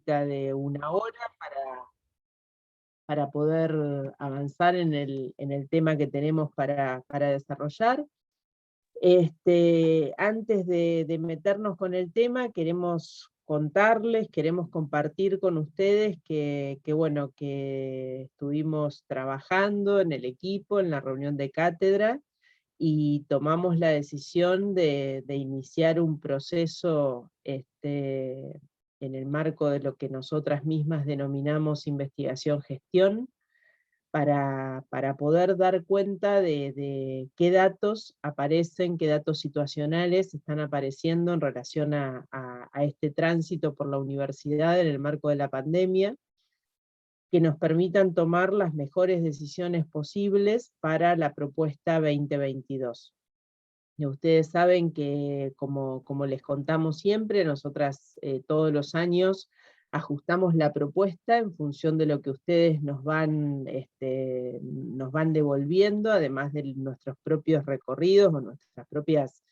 de una hora para poder avanzar en el tema que tenemos para desarrollar. Antes de meternos con el tema, queremos contarles, queremos compartir con ustedes bueno, que estuvimos trabajando en el equipo, en la reunión de cátedra, y tomamos la decisión de iniciar un proceso en el marco de lo que nosotras mismas denominamos investigación-gestión, para poder dar cuenta de qué datos aparecen, qué datos situacionales están apareciendo en relación a este tránsito por la universidad en el marco de la pandemia, que nos permitan tomar las mejores decisiones posibles para la propuesta 2022. Y ustedes saben que, como les contamos siempre, nosotras todos los años ajustamos la propuesta en función de lo que ustedes nos van devolviendo, además de nuestros propios recorridos o nuestras propias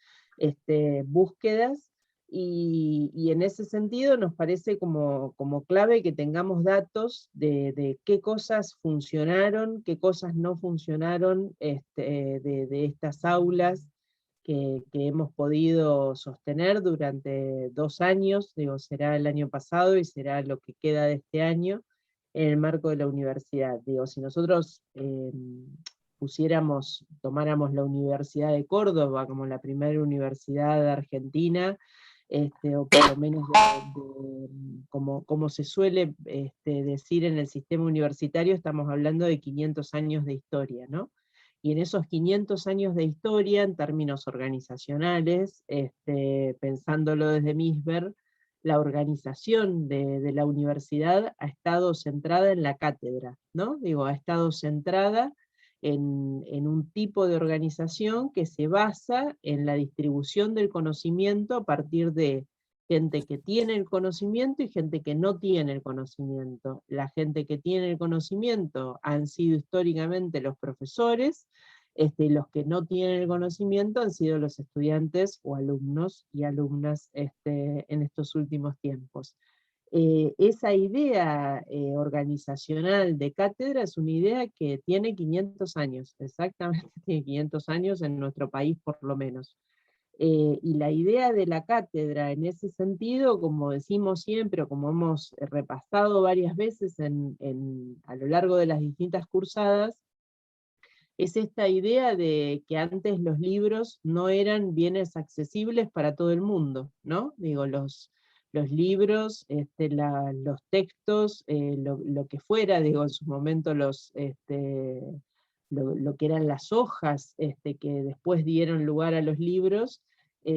búsquedas, y en ese sentido nos parece como clave que tengamos datos de qué cosas funcionaron, qué cosas no funcionaron de estas aulas, que hemos podido sostener durante 2 años, digo, será el año pasado y será lo que queda de este año, en el marco de la universidad. Digo, si nosotros tomáramos la Universidad de Córdoba como la primera universidad de Argentina, o por lo menos como se suele decir en el sistema universitario, estamos hablando de 500 años de historia, ¿no? Y en esos 500 años de historia, en términos organizacionales, pensándolo desde Misber, la organización de la universidad ha estado centrada en la cátedra, ¿no? Digo, ha estado centrada en un tipo de organización que se basa en la distribución del conocimiento a partir de gente que tiene el conocimiento y gente que no tiene el conocimiento. La gente que tiene el conocimiento han sido históricamente los profesores, y los que no tienen el conocimiento han sido los estudiantes o alumnos y alumnas en estos últimos tiempos. Esa idea organizacional de cátedra es una idea que tiene 500 años, exactamente tiene 500 años en nuestro país por lo menos. Y la idea de la cátedra en ese sentido, como decimos siempre, o como hemos repasado varias veces a lo largo de las distintas cursadas, es esta idea de que antes los libros no eran bienes accesibles para todo el mundo, ¿no? Digo, los libros, los textos, lo que fuera, digo, en su momento lo que eran las hojas que después dieron lugar a los libros,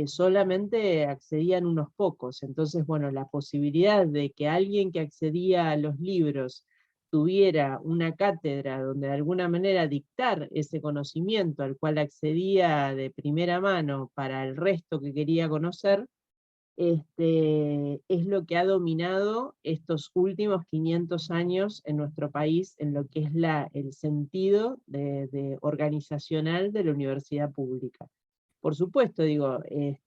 solamente accedían unos pocos. Entonces, bueno, la posibilidad de que alguien que accedía a los libros tuviera una cátedra donde de alguna manera dictar ese conocimiento al cual accedía de primera mano para el resto que quería conocer, es lo que ha dominado estos últimos 500 años en nuestro país en lo que es el sentido organizacional de la universidad pública. Por supuesto, digo,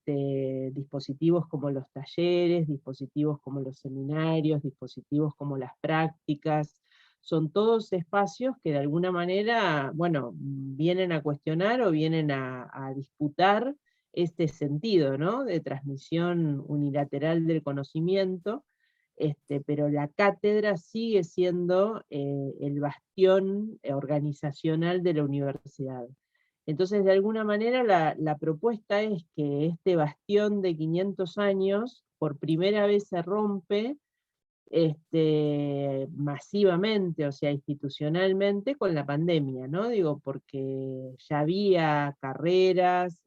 dispositivos como los talleres, dispositivos como los seminarios, dispositivos como las prácticas, son todos espacios que de alguna manera, bueno, vienen a cuestionar o vienen a disputar este sentido, ¿no? De transmisión unilateral del conocimiento, pero la cátedra sigue siendo el bastión organizacional de la universidad. Entonces, de alguna manera, la propuesta es que este bastión de 500 años, por primera vez se rompe masivamente, o sea, institucionalmente, con la pandemia, ¿no? Digo, porque ya había carreras,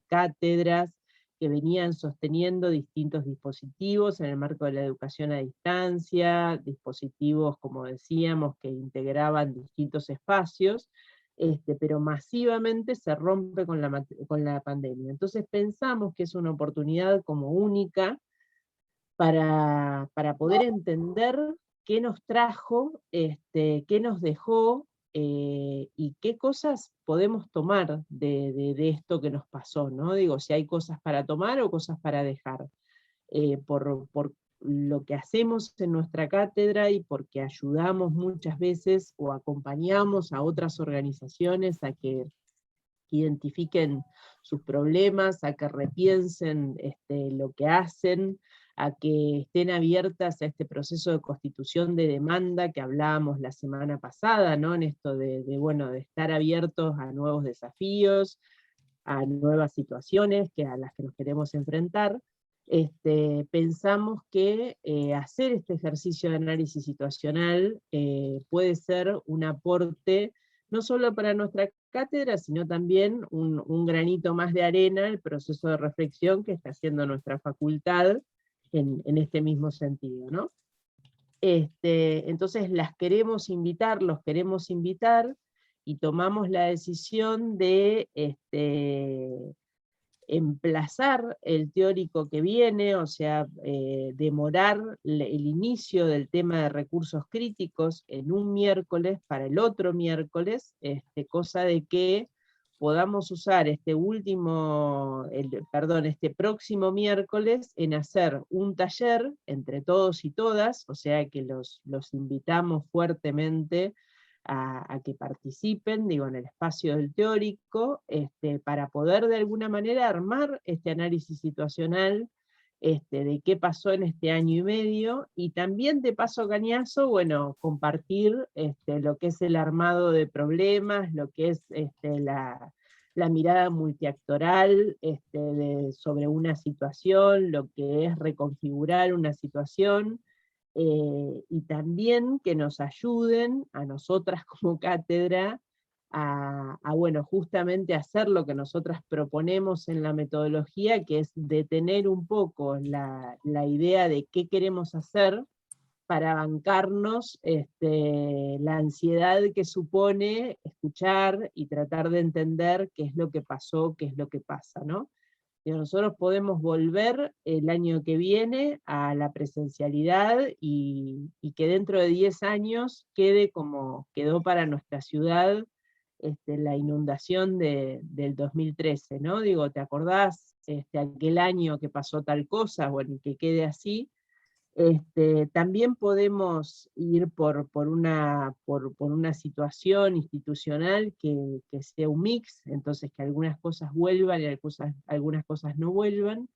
cátedras, que venían sosteniendo distintos dispositivos en el marco de la educación a distancia, dispositivos, como decíamos, que integraban distintos espacios, pero masivamente se rompe con la pandemia. Entonces pensamos que es una oportunidad como única para poder entender qué nos trajo, qué nos dejó, y qué cosas podemos tomar de esto que nos pasó, ¿no? Digo, si hay cosas para tomar o cosas para dejar. lo que hacemos en nuestra cátedra y porque ayudamos muchas veces o acompañamos a otras organizaciones a que identifiquen sus problemas, a que repiensen lo que hacen, a que estén abiertas a este proceso de constitución de demanda que hablábamos la semana pasada, ¿no? En esto bueno, de estar abiertos a nuevos desafíos, a nuevas situaciones a las que nos queremos enfrentar. Pensamos que hacer este ejercicio de análisis situacional puede ser un aporte no solo para nuestra cátedra, sino también un granito más de arena al proceso de reflexión que está haciendo nuestra facultad en este mismo sentido, ¿no? Entonces los queremos invitar, y tomamos la decisión de emplazar el teórico que viene, o sea, demorar el inicio del tema de recursos críticos en un miércoles para el otro miércoles, cosa de que podamos usar este próximo miércoles en hacer un taller entre todos y todas, o sea que los invitamos fuertemente a que participen, digo, en el espacio del teórico, para poder de alguna manera armar este análisis situacional de qué pasó en este año y medio, y también de paso cañazo, bueno, compartir lo que es el armado de problemas, lo que es la mirada multiactoral sobre una situación, lo que es reconfigurar una situación, y también que nos ayuden a nosotras como cátedra bueno, justamente hacer lo que nosotras proponemos en la metodología, que es detener un poco la idea de qué queremos hacer para bancarnos la ansiedad que supone escuchar y tratar de entender qué es lo que pasó, qué es lo que pasa, ¿no? Nosotros podemos volver el año que viene a la presencialidad y que dentro de 10 años quede como quedó para nuestra ciudad la inundación del 2013, ¿no? Digo, ¿te acordás aquel año que pasó tal cosa? Bueno, que quede así. También podemos ir por una situación institucional que sea un mix, entonces que algunas cosas vuelvan y algunas cosas no vuelvan,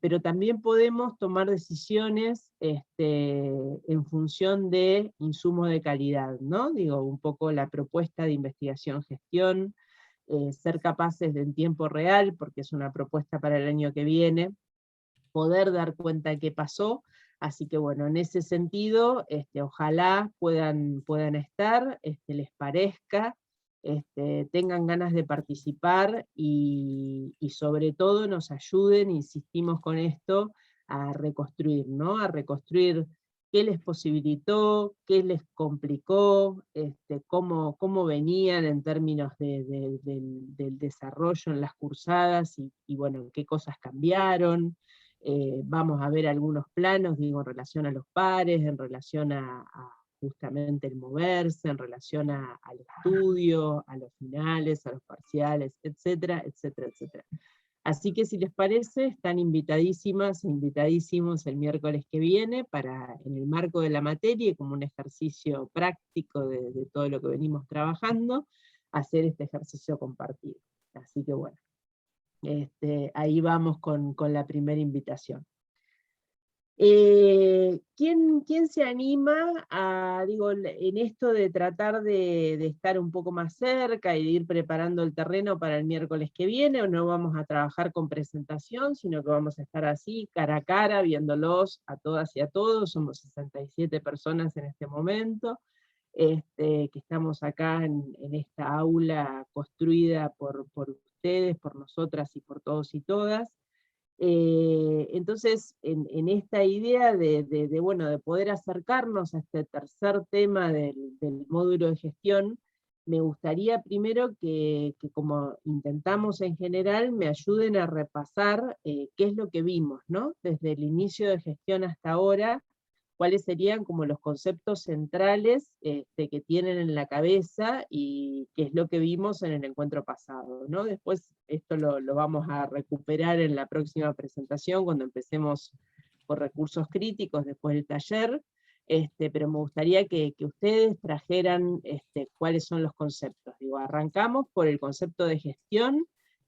pero también podemos tomar decisiones en función de insumo de calidad, ¿no? Digo, un poco la propuesta de investigación-gestión, ser capaces de en tiempo real, porque es una propuesta para el año que viene, poder dar cuenta de qué pasó. Así que bueno, en ese sentido, ojalá puedan estar, les parezca, tengan ganas de participar y sobre todo nos ayuden, insistimos con esto, a reconstruir, ¿no? A reconstruir qué les posibilitó, qué les complicó, cómo venían en términos del desarrollo en las cursadas y bueno, qué cosas cambiaron. Vamos a ver algunos planos, digo, en relación a los pares, en relación a justamente el moverse, en relación al estudio, a los finales, a los parciales, etcétera, etcétera, etcétera. Así que si les parece, están invitadísimas e invitadísimos el miércoles que viene para, en el marco de la materia y como un ejercicio práctico de todo lo que venimos trabajando, hacer este ejercicio compartido. Así que bueno. Ahí vamos con la primera invitación. ¿Quién se anima en esto de tratar de estar un poco más cerca y de ir preparando el terreno para el miércoles que viene? ¿O no vamos a trabajar con presentación, sino que vamos a estar así, cara a cara, viéndolos a todas y a todos? Somos 67 personas en este momento, que estamos acá en esta aula construida por ustedes, por nosotras y por todos y todas. Entonces, en esta idea de poder acercarnos a este tercer tema del módulo de gestión, me gustaría primero que como intentamos en general, me ayuden a repasar qué es lo que vimos, ¿no? Desde el inicio de gestión hasta ahora, cuáles serían como los conceptos centrales que tienen en la cabeza y qué es lo que vimos en el encuentro pasado, ¿no? Después esto lo vamos a recuperar en la próxima presentación cuando empecemos por recursos críticos después del taller, pero me gustaría que ustedes trajeran cuáles son los conceptos. Digo, arrancamos por el concepto de gestión,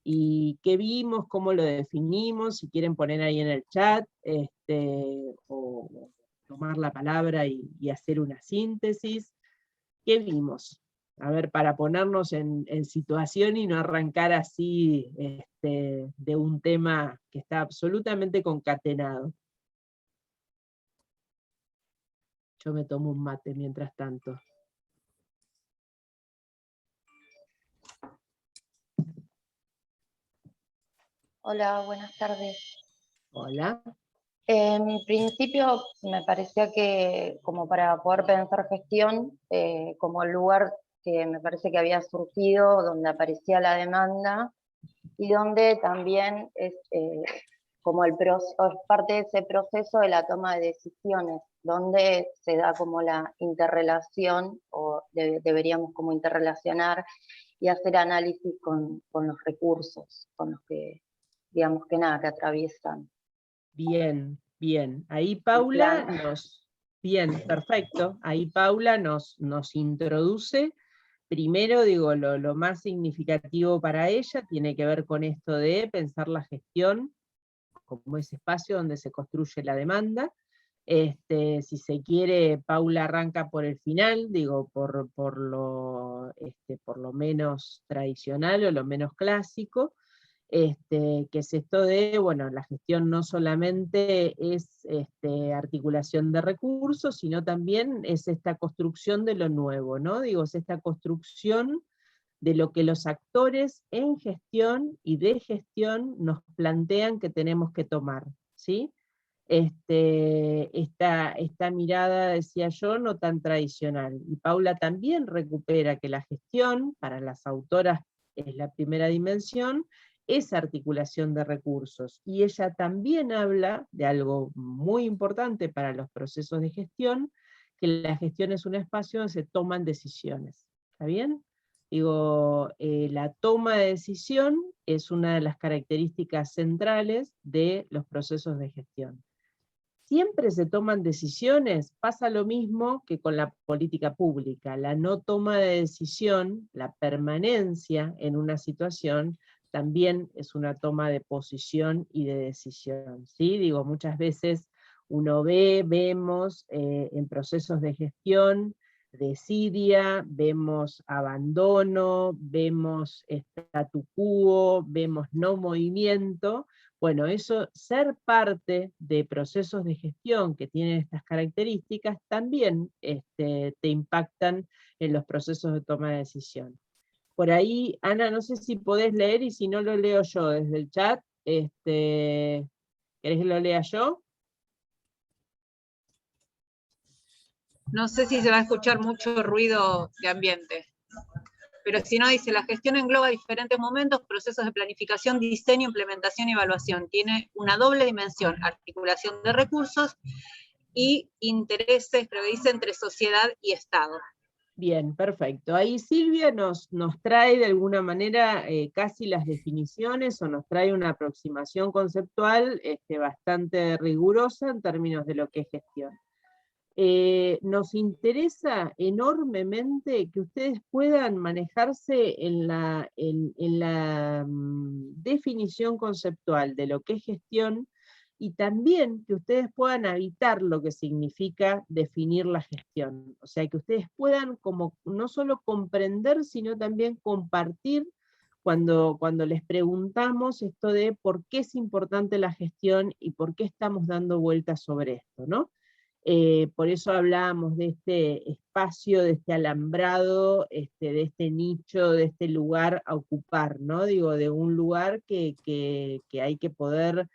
y qué vimos, cómo lo definimos, si quieren poner ahí en el chat, o tomar la palabra y hacer una síntesis. ¿Qué vimos? A ver, para ponernos en situación y no arrancar así de un tema que está absolutamente concatenado. Yo me tomo un mate mientras tanto. Hola, buenas tardes. Hola. En principio me parecía que como para poder pensar gestión, como el lugar que me parece que había surgido, donde aparecía la demanda, y donde también es como es parte de ese proceso de la toma de decisiones, donde se da como la interrelación, o deberíamos como interrelacionar y hacer análisis con los recursos, con los que, digamos que nada, que atraviesan. Bien, bien. Ahí El Paula plan. bien, perfecto. Ahí Paula nos introduce. Primero, digo, lo más significativo para ella tiene que ver con esto de pensar la gestión como ese espacio donde se construye la demanda. Si se quiere, Paula arranca por el final, digo, por lo menos tradicional o lo menos clásico, que es esto de, bueno, la gestión no solamente es articulación de recursos, sino también es esta construcción de lo nuevo, ¿no? Digo, es esta construcción de lo que los actores en gestión y de gestión nos plantean que tenemos que tomar, ¿sí? Esta mirada, decía yo, no tan tradicional. Y Paula también recupera que la gestión, para las autoras es la primera dimensión, es articulación de recursos. Y ella también habla de algo muy importante para los procesos de gestión, que la gestión es un espacio donde se toman decisiones. ¿Está bien? Digo, la toma de decisión es una de las características centrales de los procesos de gestión. Siempre se toman decisiones, pasa lo mismo que con la política pública. La no toma de decisión, la permanencia en una situación, también es una toma de posición y de decisión. ¿Sí? Digo, muchas veces uno vemos en procesos de gestión, desidia, vemos abandono, vemos statu quo, vemos no movimiento. Bueno, eso, ser parte de procesos de gestión que tienen estas características, también te impactan en los procesos de toma de decisión. Por ahí, Ana, no sé si podés leer, y si no lo leo yo desde el chat, ¿querés que lo lea yo? No sé si se va a escuchar mucho ruido de ambiente, pero si no, dice, la gestión engloba diferentes momentos, procesos de planificación, diseño, implementación y evaluación. Tiene una doble dimensión, articulación de recursos y intereses, creo que dice, entre sociedad y Estado. Bien, perfecto. Ahí Silvia nos trae de alguna manera casi las definiciones, o nos trae una aproximación conceptual bastante rigurosa en términos de lo que es gestión. Nos interesa enormemente que ustedes puedan manejarse en la definición conceptual de lo que es gestión, y también que ustedes puedan habitar lo que significa definir la gestión. O sea, que ustedes puedan como no solo comprender, sino también compartir cuando les preguntamos esto de por qué es importante la gestión y por qué estamos dando vueltas sobre esto, ¿no? Por eso hablábamos de este espacio, de este alambrado, de este nicho, de este lugar a ocupar, ¿no? Digo, de un lugar que hay que poder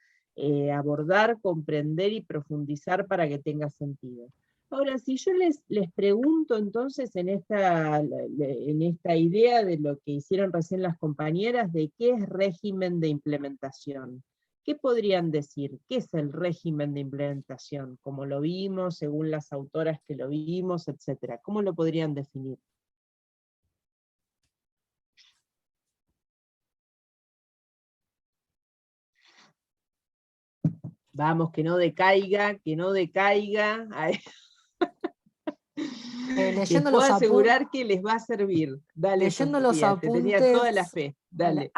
abordar, comprender y profundizar para que tenga sentido. Ahora, si yo les pregunto entonces en esta idea de lo que hicieron recién las compañeras, de qué es régimen de implementación, ¿qué podrían decir? ¿Qué es el régimen de implementación? Como lo vimos, según las autoras que lo vimos, etcétera. ¿Cómo lo podrían definir? Vamos, que no decaiga, que no decaiga. Ay, les Leyendo puedo los asegurar que les va a servir. Dale, leyendo los Sofía, te tenía toda la apuntes, fe. Dale.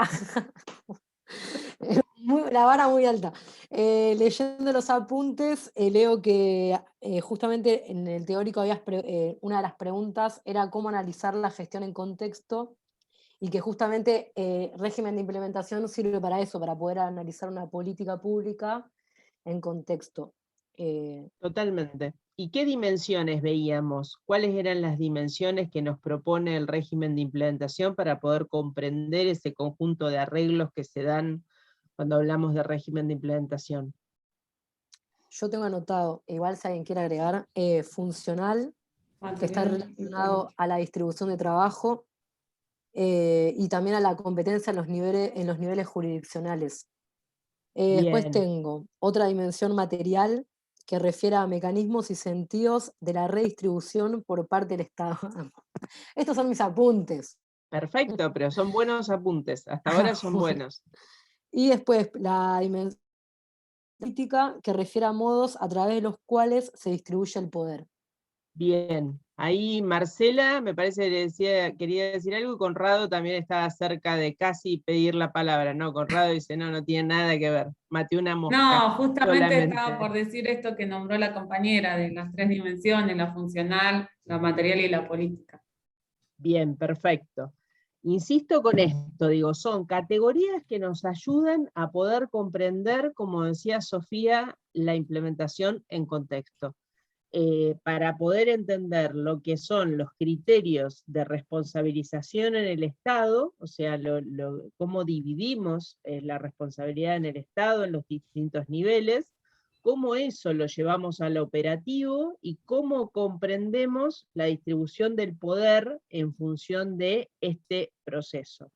la vara muy alta. Leyendo los apuntes, leo que justamente en el teórico una de las preguntas era cómo analizar la gestión en contexto, y que justamente régimen de implementación sirve para eso, para poder analizar una política pública en contexto. Totalmente. ¿Y qué dimensiones veíamos? ¿Cuáles eran las dimensiones que nos propone el régimen de implementación para poder comprender ese conjunto de arreglos que se dan cuando hablamos de régimen de implementación? Yo tengo anotado, igual si alguien quiere agregar, funcional, que está relacionado a la distribución de trabajo, y también a la competencia en los niveles jurisdiccionales. Después Bien. tengo otra dimensión material que refiere a mecanismos y sentidos de la redistribución por parte del Estado. Estos son mis apuntes. Perfecto, pero son buenos apuntes. Hasta ahora son buenos. Y después la dimensión política que refiere a modos a través de los cuales se distribuye el poder. Bien. Ahí Marcela, me parece que quería decir algo, y Conrado también estaba cerca de casi pedir la palabra, ¿no? Conrado dice, no, no tiene nada que ver. Maté una mosca. No, justamente solamente. estaba por decir esto que nombró la compañera, de las tres dimensiones, la funcional, la material y la política. Bien, perfecto. Insisto con esto, digo, son categorías que nos ayudan a poder comprender, como decía Sofía, la implementación en contexto. Para poder entender lo que son los criterios de responsabilización en el Estado, o sea, cómo dividimos la responsabilidad en el Estado en los distintos niveles, cómo eso lo llevamos al operativo y cómo comprendemos la distribución del poder en función de este proceso.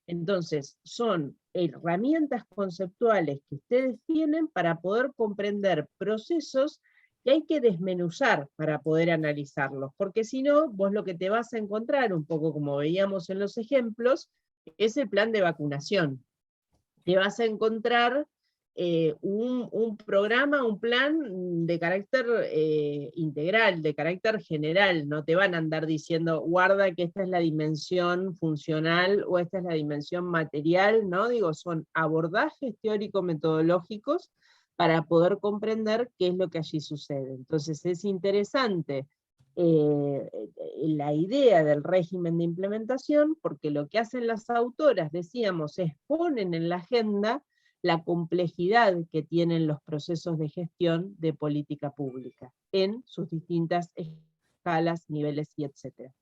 Entonces, son herramientas conceptuales que ustedes tienen para poder comprender procesos que hay que desmenuzar para poder analizarlos, porque si no, vos lo que te vas a encontrar, un poco como veíamos en los ejemplos, es el plan de vacunación. Te vas a encontrar un programa, un plan de carácter integral, de carácter general. No te van a andar diciendo, guarda que esta es la dimensión funcional o esta es la dimensión material, ¿no? Digo, son abordajes teórico-metodológicos para poder comprender qué es lo que allí sucede. Entonces es interesante la idea del régimen de implementación, porque lo que hacen las autoras, decíamos, es ponen en la agenda la complejidad que tienen los procesos de gestión de política pública, en sus distintas escalas, niveles y etcétera.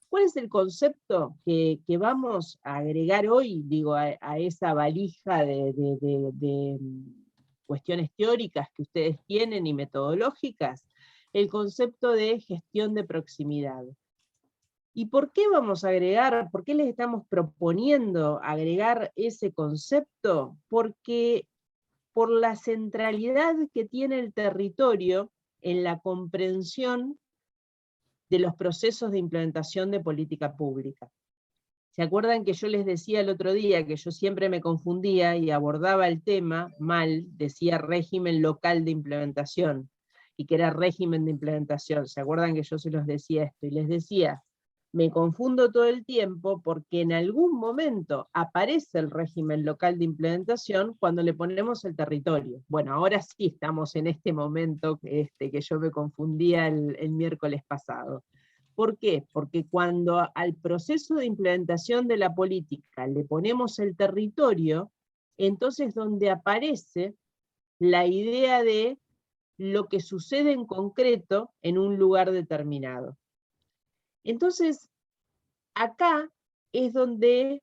¿Cuál es el concepto que vamos a agregar hoy, digo, a esa valija de cuestiones teóricas que ustedes tienen y metodológicas? El concepto de gestión de proximidad. ¿Y por qué vamos a agregar, por qué les estamos proponiendo agregar ese concepto? Porque por la centralidad que tiene el territorio en la comprensión de los procesos de implementación de política pública. ¿Se acuerdan que yo les decía el otro día que yo siempre me confundía y abordaba el tema mal, decía régimen local de implementación, y que era régimen de implementación? ¿Se acuerdan que yo se los decía esto? Y les decía, me confundo todo el tiempo porque en algún momento aparece el régimen local de implementación cuando le ponemos el territorio. Bueno, ahora sí estamos en este momento que yo me confundía el miércoles pasado. ¿Por qué? Porque cuando al proceso de implementación de la política le ponemos el territorio, entonces donde aparece la idea de lo que sucede en concreto en un lugar determinado. Entonces, acá es donde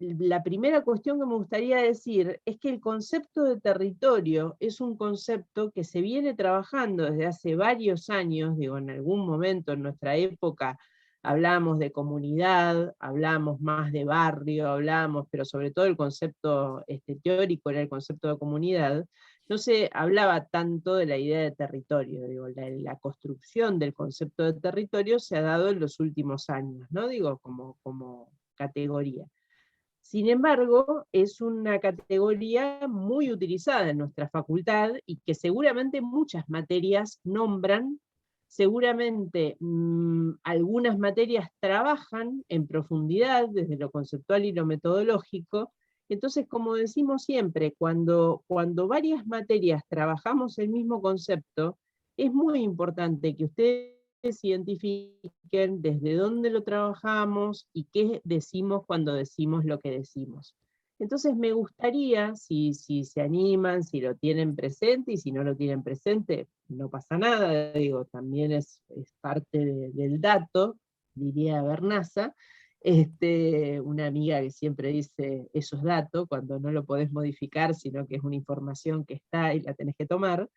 la primera cuestión que me gustaría decir es que el concepto de territorio es un concepto que se viene trabajando desde hace varios años, digo, en algún momento en nuestra época hablábamos de comunidad, hablábamos más de barrio, hablábamos, pero sobre todo el concepto teórico era el concepto de comunidad. No se hablaba tanto de la idea de territorio, digo, la construcción del concepto de territorio se ha dado en los últimos años, ¿no? Digo, como categoría. Sin embargo, es una categoría muy utilizada en nuestra facultad y que seguramente muchas materias nombran, seguramente algunas materias trabajan en profundidad desde lo conceptual y lo metodológico. Entonces, como decimos siempre, cuando varias materias trabajamos el mismo concepto, es muy importante que ustedes identifiquen desde dónde lo trabajamos y qué decimos cuando decimos lo que decimos. Entonces me gustaría, si se animan, si lo tienen presente, y si no lo tienen presente, no pasa nada, digo, también es parte del dato, diría Bernaza, una amiga que siempre dice, eso es dato, cuando no lo podés modificar, sino que es una información que está y la tenés que tomar.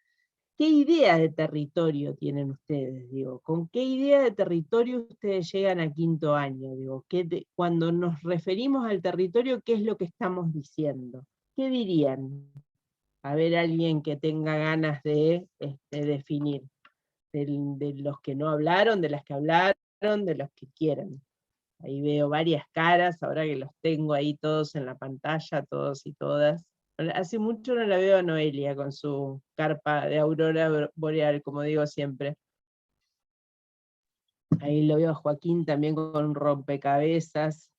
¿Qué idea de territorio tienen ustedes? Digo, ¿con qué idea de territorio ustedes llegan a quinto año? Digo, cuando nos referimos al territorio, ¿qué es lo que estamos diciendo? ¿Qué dirían? A ver, alguien que tenga ganas de definir. De los que no hablaron, de las que hablaron, de los que quieran. Ahí veo varias caras, ahora que los tengo ahí todos en la pantalla, todos y todas. Hace mucho no la veo a Noelia con su carpa de aurora boreal, como digo siempre. Ahí lo veo a Joaquín también con un rompecabezas,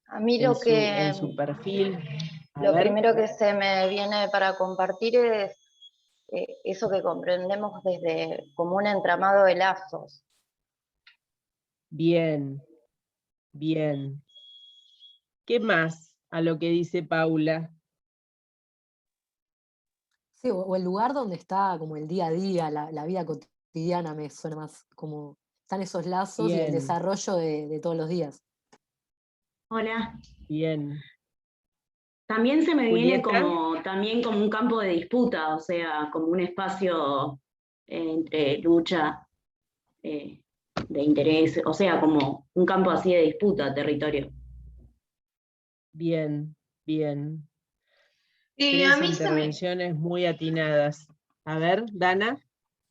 A mí lo en su perfil. Lo primero que se me viene para compartir es eso que comprendemos desde como un entramado de lazos. Bien, bien. ¿Qué más a lo que dice Paula? Sí, o el lugar donde está como el día a día, la vida cotidiana me suena más como están esos lazos y el Bien, desarrollo de todos los días. Hola. bien. También se me viene ¿Julieta? también como un campo de disputa, o sea, como un espacio entre lucha de interés, o sea, como un campo así de disputa, territorio. Bien, bien. A 3 mí intervenciones muy atinadas. A ver, Dana.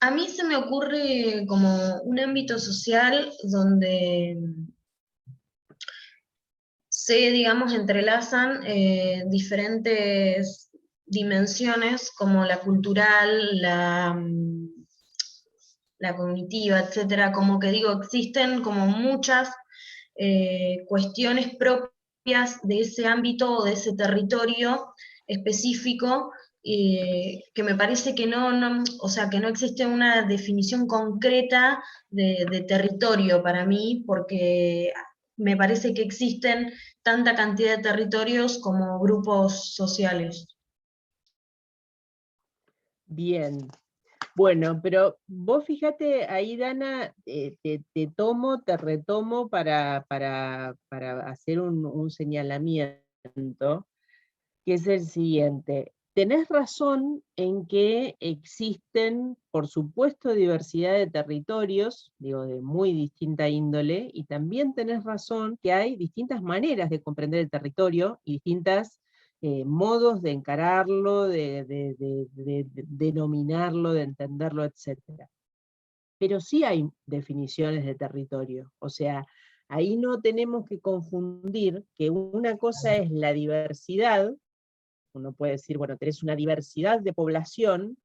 a mí se me ocurre como un ámbito social donde se, digamos, entrelazan diferentes dimensiones como la cultural, la cognitiva, etcétera. Como que digo, existen como muchas cuestiones propias de ese ámbito o de ese territorio específico, que me parece que o sea, que no existe una definición concreta de territorio para mí, porque me parece que existen tanta cantidad de territorios como grupos sociales. Bien. Bueno, pero vos fíjate ahí, Dana, te tomo, te retomo para hacer un señalamiento, que es el siguiente. Tenés razón en que existen, por supuesto, diversidad de territorios, digo, de muy distinta índole, y también tenés razón que hay distintas maneras de comprender el territorio y distintas modos de encararlo, de denominarlo, de entenderlo, etc. Pero sí hay definiciones de territorio, o sea, ahí no tenemos que confundir que una cosa es la diversidad. Uno puede decir, bueno, tenés una diversidad de población,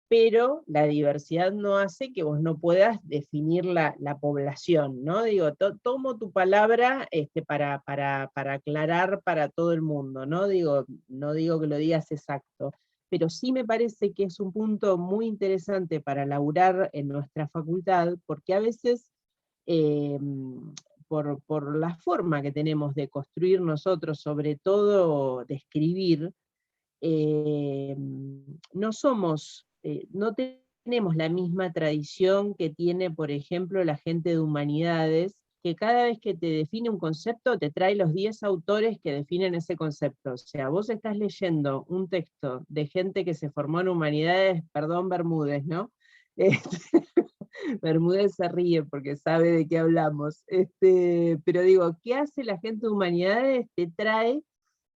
pero la diversidad no hace que vos no puedas definir la población, ¿no? Digo, tomo tu palabra para aclarar para todo el mundo, ¿no? No digo que lo digas exacto, pero sí me parece que es un punto muy interesante para laburar en nuestra facultad, porque a veces por la forma que tenemos de construir nosotros, sobre todo de escribir, no tenemos la misma tradición que tiene, por ejemplo, la gente de humanidades, que cada vez que te define un concepto te trae los 10 autores que definen ese concepto. O sea, vos estás leyendo un texto de gente que se formó en humanidades, perdón, Bermúdez, ¿no? Bermúdez se ríe porque sabe de qué hablamos. Pero digo, ¿qué hace la gente de humanidades? Te trae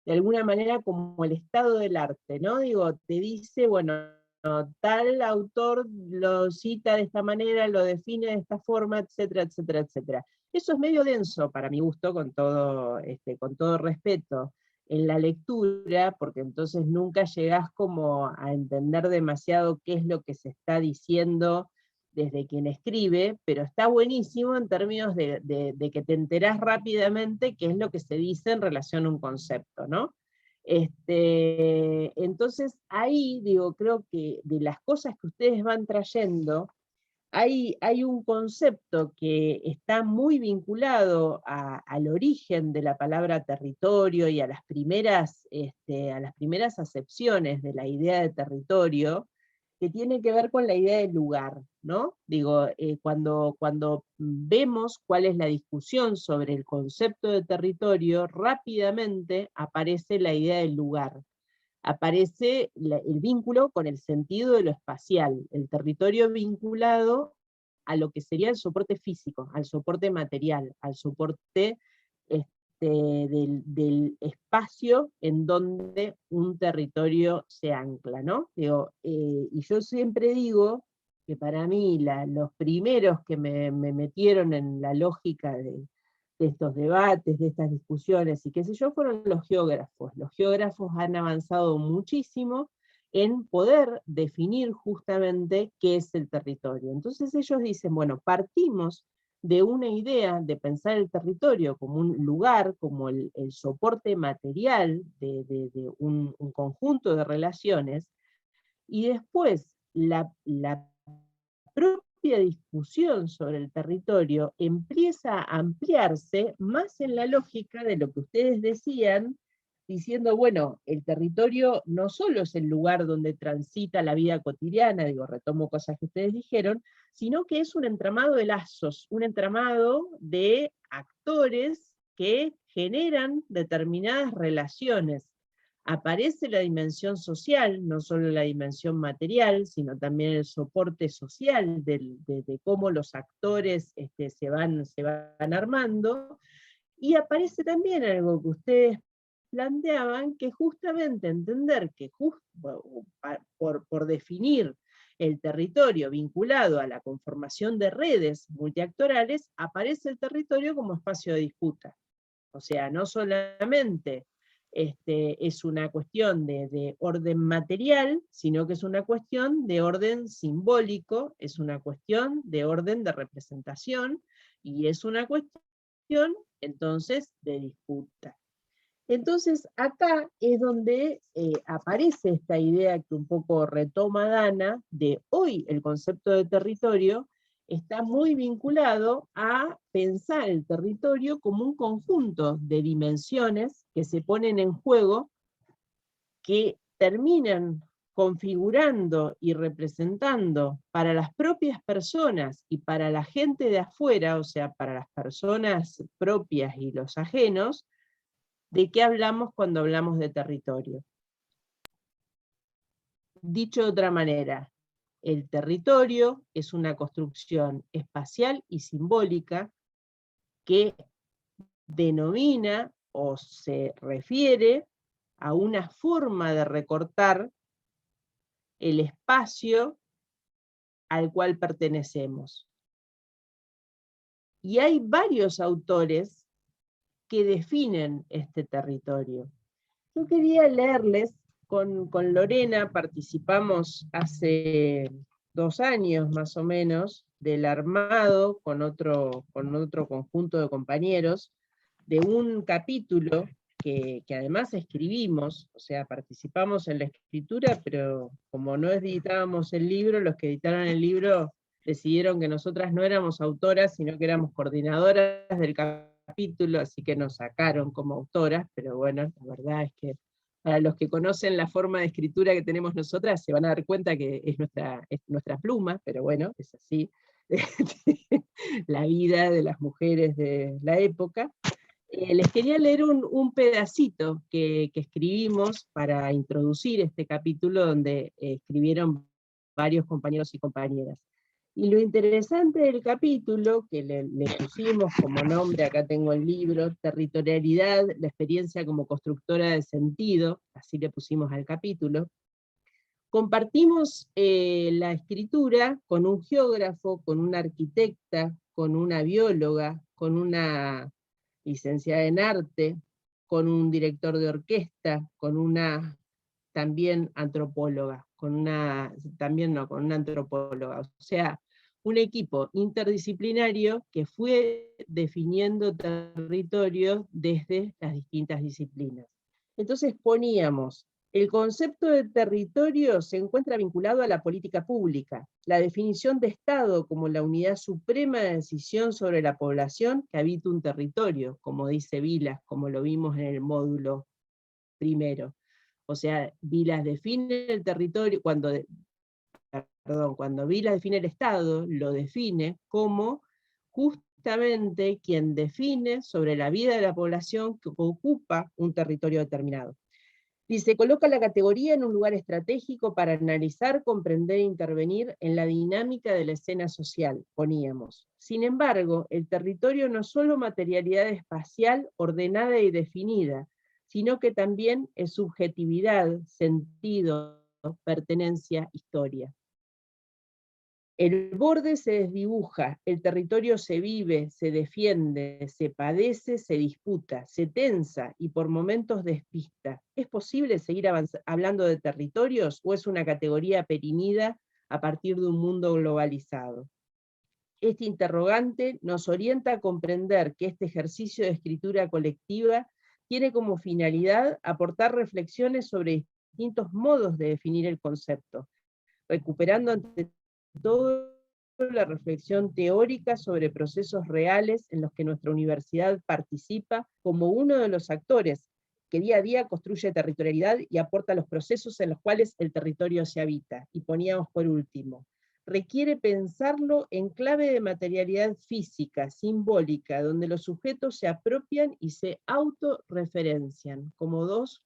de alguna manera como el estado del arte, ¿no? Digo, te dice, bueno, tal autor lo cita de esta manera, lo define de esta forma, etcétera, etcétera, etcétera. Eso es medio denso para mi gusto, con todo respeto, en la lectura, porque entonces nunca llegás como a entender demasiado qué es lo que se está diciendo desde quien escribe, pero está buenísimo en términos de que te enterás rápidamente qué es lo que se dice en relación a un concepto, ¿no? Entonces ahí, digo, creo que de las cosas que ustedes van trayendo, hay un concepto que está muy vinculado al origen de la palabra territorio y a las primeras acepciones de la idea de territorio, que tiene que ver con la idea del lugar, ¿no? Digo, cuando vemos cuál es la discusión sobre el concepto de territorio, rápidamente aparece la idea del lugar. Aparece el vínculo con el sentido de lo espacial, el territorio vinculado a lo que sería el soporte físico, al soporte material, al soporte del espacio en donde un territorio se ancla, ¿no? Digo, y yo siempre digo que para mí los primeros que me metieron en la lógica de estos debates, de estas discusiones y qué sé yo, fueron los geógrafos. Los geógrafos han avanzado muchísimo en poder definir justamente qué es el territorio. Entonces ellos dicen, bueno, partimos de una idea de pensar el territorio como un lugar, como el soporte material de un conjunto de relaciones, y después la propia discusión sobre el territorio empieza a ampliarse más en la lógica de lo que ustedes decían, diciendo, bueno, el territorio no solo es el lugar donde transita la vida cotidiana, digo, retomo cosas que ustedes dijeron, sino que es un entramado de lazos, un entramado de actores que generan determinadas relaciones. Aparece la dimensión social, no solo la dimensión material, sino también el soporte social de cómo los actores se van armando, y aparece también algo que ustedes planteaban, que justamente entender que por definir el territorio vinculado a la conformación de redes multiactorales, aparece el territorio como espacio de disputa. O sea, no solamente es una cuestión de orden material, sino que es una cuestión de orden simbólico, es una cuestión de orden de representación, y es una cuestión, entonces, de disputa. Entonces, acá es donde aparece esta idea que un poco retoma Dana, de hoy el concepto de territorio está muy vinculado a pensar el territorio como un conjunto de dimensiones que se ponen en juego, que terminan configurando y representando para las propias personas y para la gente de afuera, o sea, para las personas propias y los ajenos, ¿de qué hablamos cuando hablamos de territorio? Dicho de otra manera, el territorio es una construcción espacial y simbólica que denomina o se refiere a una forma de recortar el espacio al cual pertenecemos. Y hay varios autores que definen este territorio. Yo quería leerles, con Lorena participamos hace 2 años más o menos, del armado con otro conjunto de compañeros, de un capítulo que además escribimos, o sea, participamos en la escritura, pero como no editábamos el libro, los que editaron el libro decidieron que nosotras no éramos autoras, sino que éramos coordinadoras del capítulo, así que nos sacaron como autoras, pero bueno, la verdad es que para los que conocen la forma de escritura que tenemos nosotras, se van a dar cuenta que es nuestra pluma, pero bueno, es así, la vida de las mujeres de la época. Les quería leer un pedacito que escribimos para introducir este capítulo, donde escribieron varios compañeros y compañeras. Y lo interesante del capítulo, que le pusimos como nombre, acá tengo el libro, Territorialidad, la experiencia como constructora de sentido, así le pusimos al capítulo. Compartimos la escritura con un geógrafo, con una arquitecta, con una bióloga, con con una licenciada en arte, con un director de orquesta, con una también antropóloga, con una antropóloga, o sea, un equipo interdisciplinario que fue definiendo territorios desde las distintas disciplinas. Entonces poníamos, el concepto de territorio se encuentra vinculado a la política pública, la definición de Estado como la unidad suprema de decisión sobre la población que habita un territorio, como dice Vilas, como lo vimos en el módulo primero. O sea, Vilas define el territorio, cuando Vilas define el Estado, lo define como justamente quien define sobre la vida de la población que ocupa un territorio determinado. Dice, coloca la categoría en un lugar estratégico para analizar, comprender e intervenir en la dinámica de la escena social, poníamos. Sin embargo, el territorio no es solo materialidad espacial ordenada y definida, sino que también es subjetividad, sentido, pertenencia, historia. El borde se desdibuja, el territorio se vive, se defiende, se padece, se disputa, se tensa y por momentos despista. ¿Es posible seguir hablando de territorios o es una categoría perimida a partir de un mundo globalizado? Este interrogante nos orienta a comprender que este ejercicio de escritura colectiva tiene como finalidad aportar reflexiones sobre distintos modos de definir el concepto, recuperando ante todo la reflexión teórica sobre procesos reales en los que nuestra universidad participa como uno de los actores que día a día construye territorialidad y aporta los procesos en los cuales el territorio se habita. Y poníamos por último, requiere pensarlo en clave de materialidad física, simbólica, donde los sujetos se apropian y se autorreferencian, como dos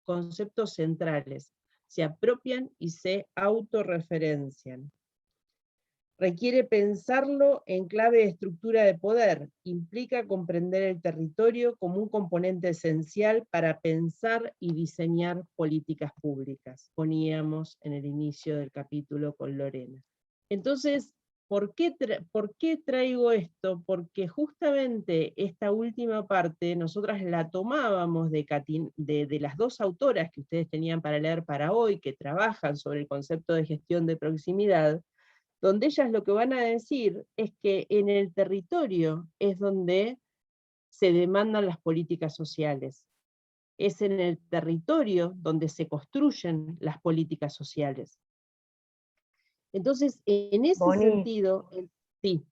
conceptos centrales. Se apropian y se autorreferencian. Requiere pensarlo en clave de estructura de poder, implica comprender el territorio como un componente esencial para pensar y diseñar políticas públicas. Poníamos en el inicio del capítulo con Lorena. Entonces, ¿por qué traigo esto? Porque justamente esta última parte nosotras la tomábamos de las dos autoras que ustedes tenían para leer para hoy, que trabajan sobre el concepto de gestión de proximidad, donde ellas lo que van a decir es que en el territorio es donde se demandan las políticas sociales. Es en el territorio donde se construyen las políticas sociales. Entonces, en ese Boni, sentido, sí.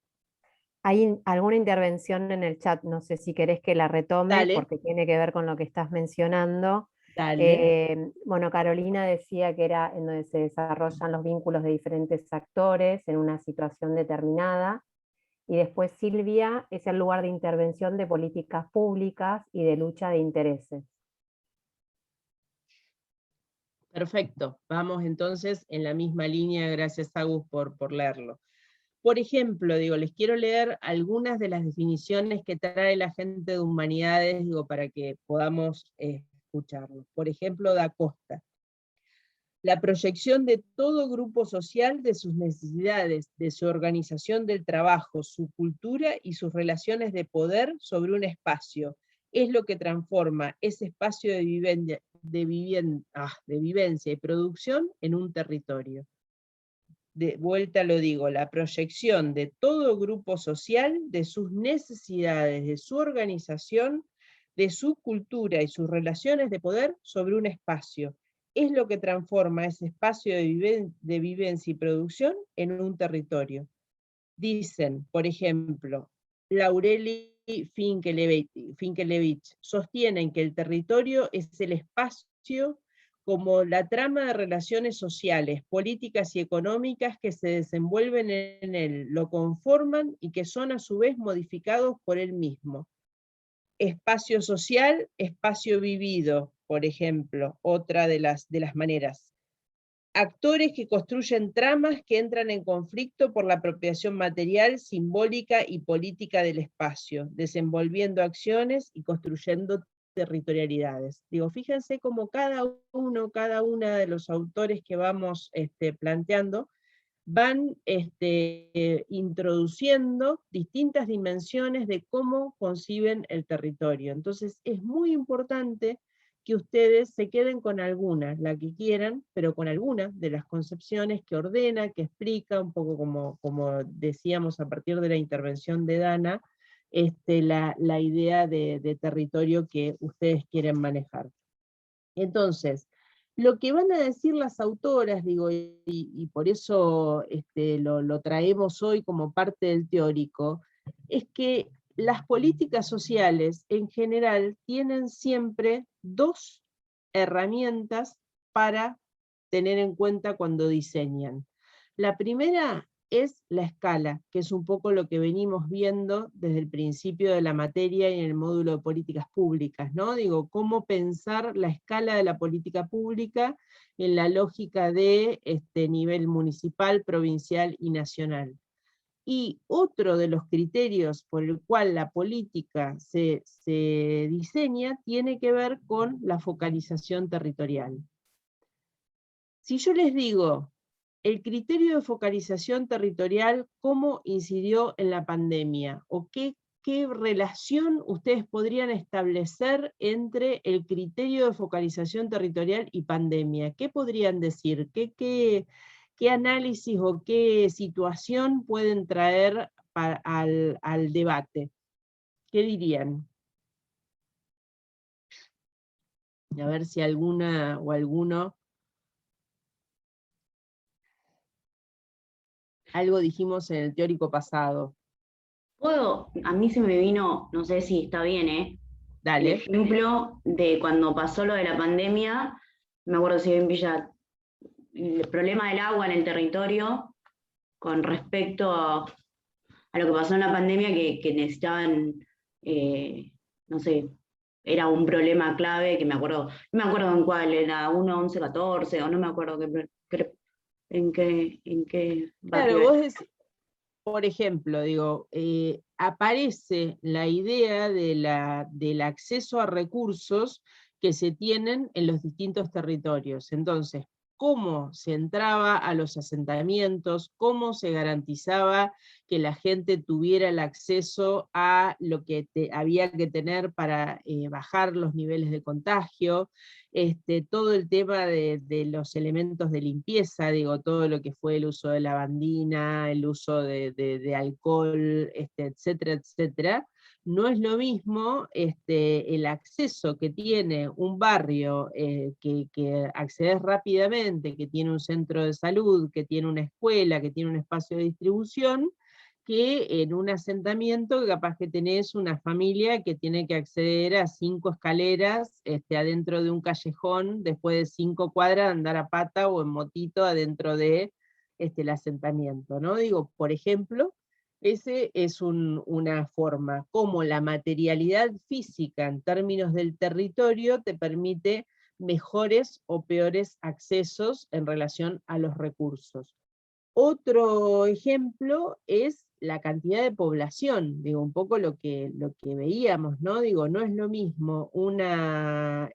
hay alguna intervención en el chat, no sé si querés que la retome, Dale. porque tiene que ver con lo que estás mencionando. Dale. Bueno, Carolina decía que era en donde se desarrollan los vínculos de diferentes actores en una situación determinada, y después Silvia es el lugar de intervención de políticas públicas y de lucha de intereses. Perfecto, vamos entonces en la misma línea, gracias Agus por leerlo. Por ejemplo, les quiero leer algunas de las definiciones que trae la gente de humanidades, para que podamos escucharlo. Por ejemplo, Da Costa. La proyección de todo grupo social de sus necesidades, de su organización del trabajo, su cultura y sus relaciones de poder sobre un espacio, es lo que transforma ese espacio de vivencia y producción en un territorio. De vuelta lo digo, la proyección de todo grupo social, de sus necesidades, de su organización, de su cultura y sus relaciones de poder sobre un espacio, es lo que transforma ese espacio de vivencia y producción en un territorio. Dicen, por ejemplo, Laureli Finkelevich, sostienen que el territorio es el espacio como la trama de relaciones sociales, políticas y económicas que se desenvuelven en él, lo conforman y que son a su vez modificados por él mismo. Espacio social, espacio vivido, por ejemplo, otra de las maneras. Actores que construyen tramas que entran en conflicto por la apropiación material, simbólica y política del espacio, desenvolviendo acciones y construyendo territorialidades. Fíjense cómo cada una de los autores que vamos planteando van introduciendo distintas dimensiones de cómo conciben el territorio. Entonces es muy importante que ustedes se queden con alguna, la que quieran, pero con alguna de las concepciones que ordena, que explica, un poco como decíamos a partir de la intervención de Dana, la idea de territorio que ustedes quieren manejar. Entonces, lo que van a decir las autoras, digo, y por eso lo traemos hoy como parte del teórico, es que las políticas sociales en general tienen siempre dos herramientas para tener en cuenta cuando diseñan. La primera es la escala, que es un poco lo que venimos viendo desde el principio de la materia y en el módulo de políticas públicas, ¿no? Digo, cómo pensar la escala de la política pública en la lógica de nivel municipal, provincial y nacional. Y otro de los criterios por el cual la política se diseña tiene que ver con la focalización territorial. Si yo les digo, el criterio de focalización territorial, ¿cómo incidió en la pandemia? ¿O qué relación ustedes podrían establecer entre el criterio de focalización territorial y pandemia? ¿Qué podrían decir? ¿Qué análisis o qué situación pueden traer al debate? ¿Qué dirían? A ver si alguna o alguno... Algo dijimos en el teórico pasado. A mí se me vino, no sé si está bien, Dale. el ejemplo de cuando pasó lo de la pandemia, me acuerdo si en Villa, el problema del agua en el territorio con respecto a lo que pasó en la pandemia, que necesitaban, no sé, era un problema clave, que no me acuerdo en cuál, era 1, 11, 14, o no me acuerdo en qué Claro, vos decís, por ejemplo, digo, aparece la idea del acceso a recursos que se tienen en los distintos territorios. Entonces, cómo se entraba a los asentamientos, cómo se garantizaba que la gente tuviera el acceso a lo que había que tener para bajar los niveles de contagio, todo el tema de los elementos de limpieza, digo, todo lo que fue el uso de lavandina, el uso de alcohol, etcétera, etcétera. No es lo mismo el acceso que tiene un barrio que accedes rápidamente, que tiene un centro de salud, que tiene una escuela, que tiene un espacio de distribución, que en un asentamiento que capaz que tenés una familia que tiene que acceder a 5 escaleras adentro de un callejón, después de 5 cuadras andar a pata o en motito adentro de el asentamiento, ¿no? Digo, por ejemplo, ese es una forma, como la materialidad física en términos del territorio te permite mejores o peores accesos en relación a los recursos. Otro ejemplo es la cantidad de población, digo, un poco lo que veíamos, ¿no? Digo, no es lo mismo una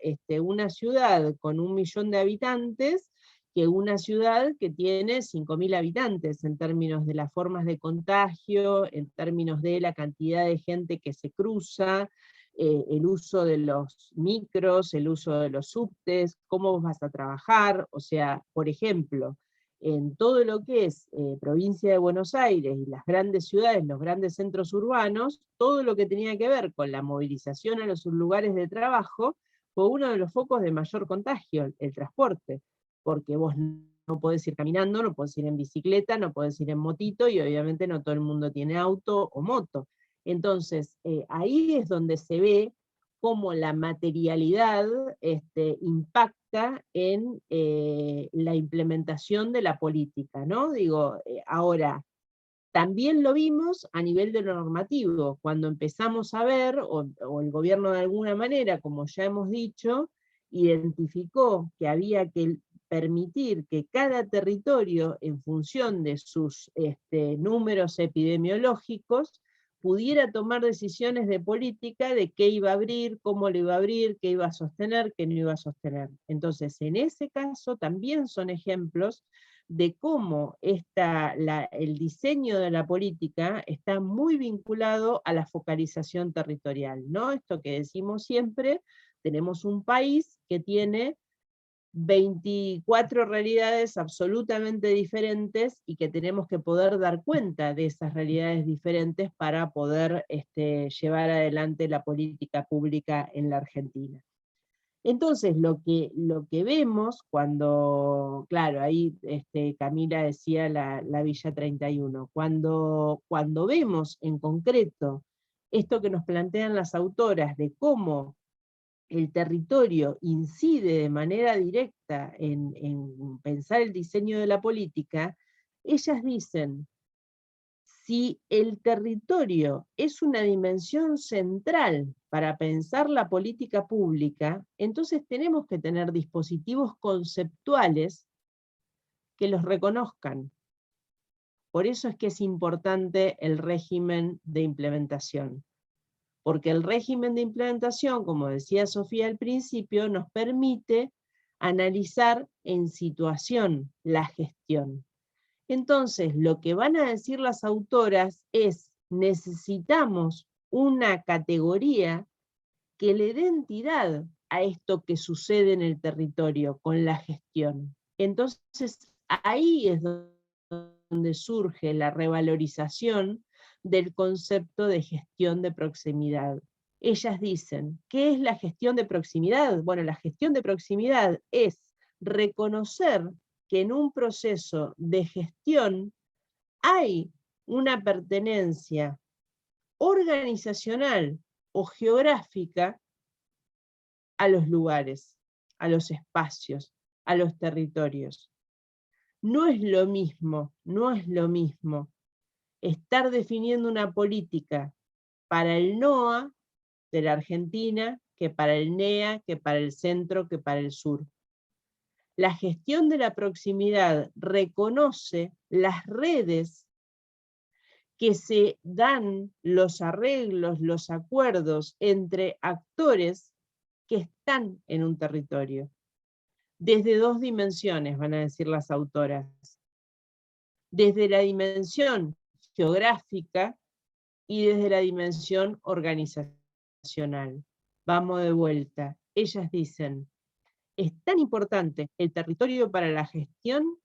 ciudad con 1 millón de habitantes que una ciudad que tiene 5.000 habitantes, en términos de las formas de contagio, en términos de la cantidad de gente que se cruza, el uso de los micros, el uso de los subtes, cómo vas a trabajar, o sea, por ejemplo, en todo lo que es provincia de Buenos Aires y las grandes ciudades, los grandes centros urbanos, todo lo que tenía que ver con la movilización a los lugares de trabajo fue uno de los focos de mayor contagio, el transporte, porque vos no podés ir caminando, no podés ir en bicicleta, no podés ir en motito, y obviamente no todo el mundo tiene auto o moto. Entonces, ahí es donde se ve cómo la materialidad impacta en la implementación de la política, ¿no? Digo, ahora, también lo vimos a nivel de lo normativo, cuando empezamos a ver, o el gobierno de alguna manera, como ya hemos dicho, identificó que había que permitir que cada territorio, en función de sus números epidemiológicos, pudiera tomar decisiones de política de qué iba a abrir, cómo lo iba a abrir, qué iba a sostener, qué no iba a sostener. Entonces, en ese caso también son ejemplos de cómo el diseño de la política está muy vinculado a la focalización territorial, ¿no? Esto que decimos siempre, tenemos un país que tiene 24 realidades absolutamente diferentes y que tenemos que poder dar cuenta de esas realidades diferentes para poder llevar adelante la política pública en la Argentina. Entonces, lo que vemos cuando, claro, ahí Camila decía la Villa 31, cuando vemos en concreto esto que nos plantean las autoras de cómo el territorio incide de manera directa en pensar el diseño de la política, ellas dicen, si el territorio es una dimensión central para pensar la política pública, entonces tenemos que tener dispositivos conceptuales que los reconozcan. Por eso es que es importante el régimen de implementación. Porque el régimen de implementación, como decía Sofía al principio, nos permite analizar en situación la gestión. Entonces, lo que van a decir las autoras es, necesitamos una categoría que le dé entidad a esto que sucede en el territorio con la gestión. Entonces, ahí es donde surge la revalorización del concepto de gestión de proximidad. Ellas dicen, ¿qué es la gestión de proximidad? Bueno, la gestión de proximidad es reconocer que en un proceso de gestión hay una pertenencia organizacional o geográfica a los lugares, a los espacios, a los territorios. No es lo mismo estar definiendo una política para el NOA de la Argentina que para el NEA, que para el centro, que para el sur. La gestión de la proximidad reconoce las redes que se dan, los arreglos, los acuerdos entre actores que están en un territorio. Desde dos dimensiones, van a decir las autoras. Desde la dimensión geográfica y desde la dimensión organizacional. Vamos de vuelta. Ellas dicen, es tan importante el territorio para la gestión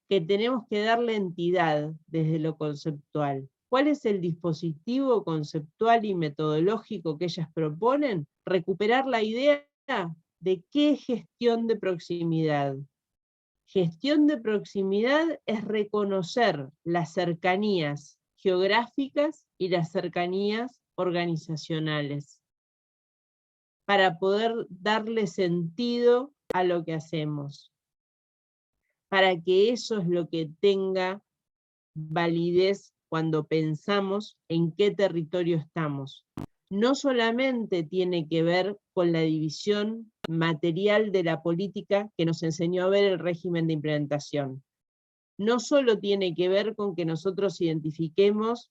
que tenemos que darle entidad desde lo conceptual. ¿Cuál es el dispositivo conceptual y metodológico que ellas proponen? Recuperar la idea de qué es gestión de proximidad. Gestión de proximidad es reconocer las cercanías geográficas y las cercanías organizacionales para poder darle sentido a lo que hacemos, para que eso es lo que tenga validez cuando pensamos en qué territorio estamos. No solamente tiene que ver con la división material de la política que nos enseñó a ver el régimen de implementación. No solo tiene que ver con que nosotros identifiquemos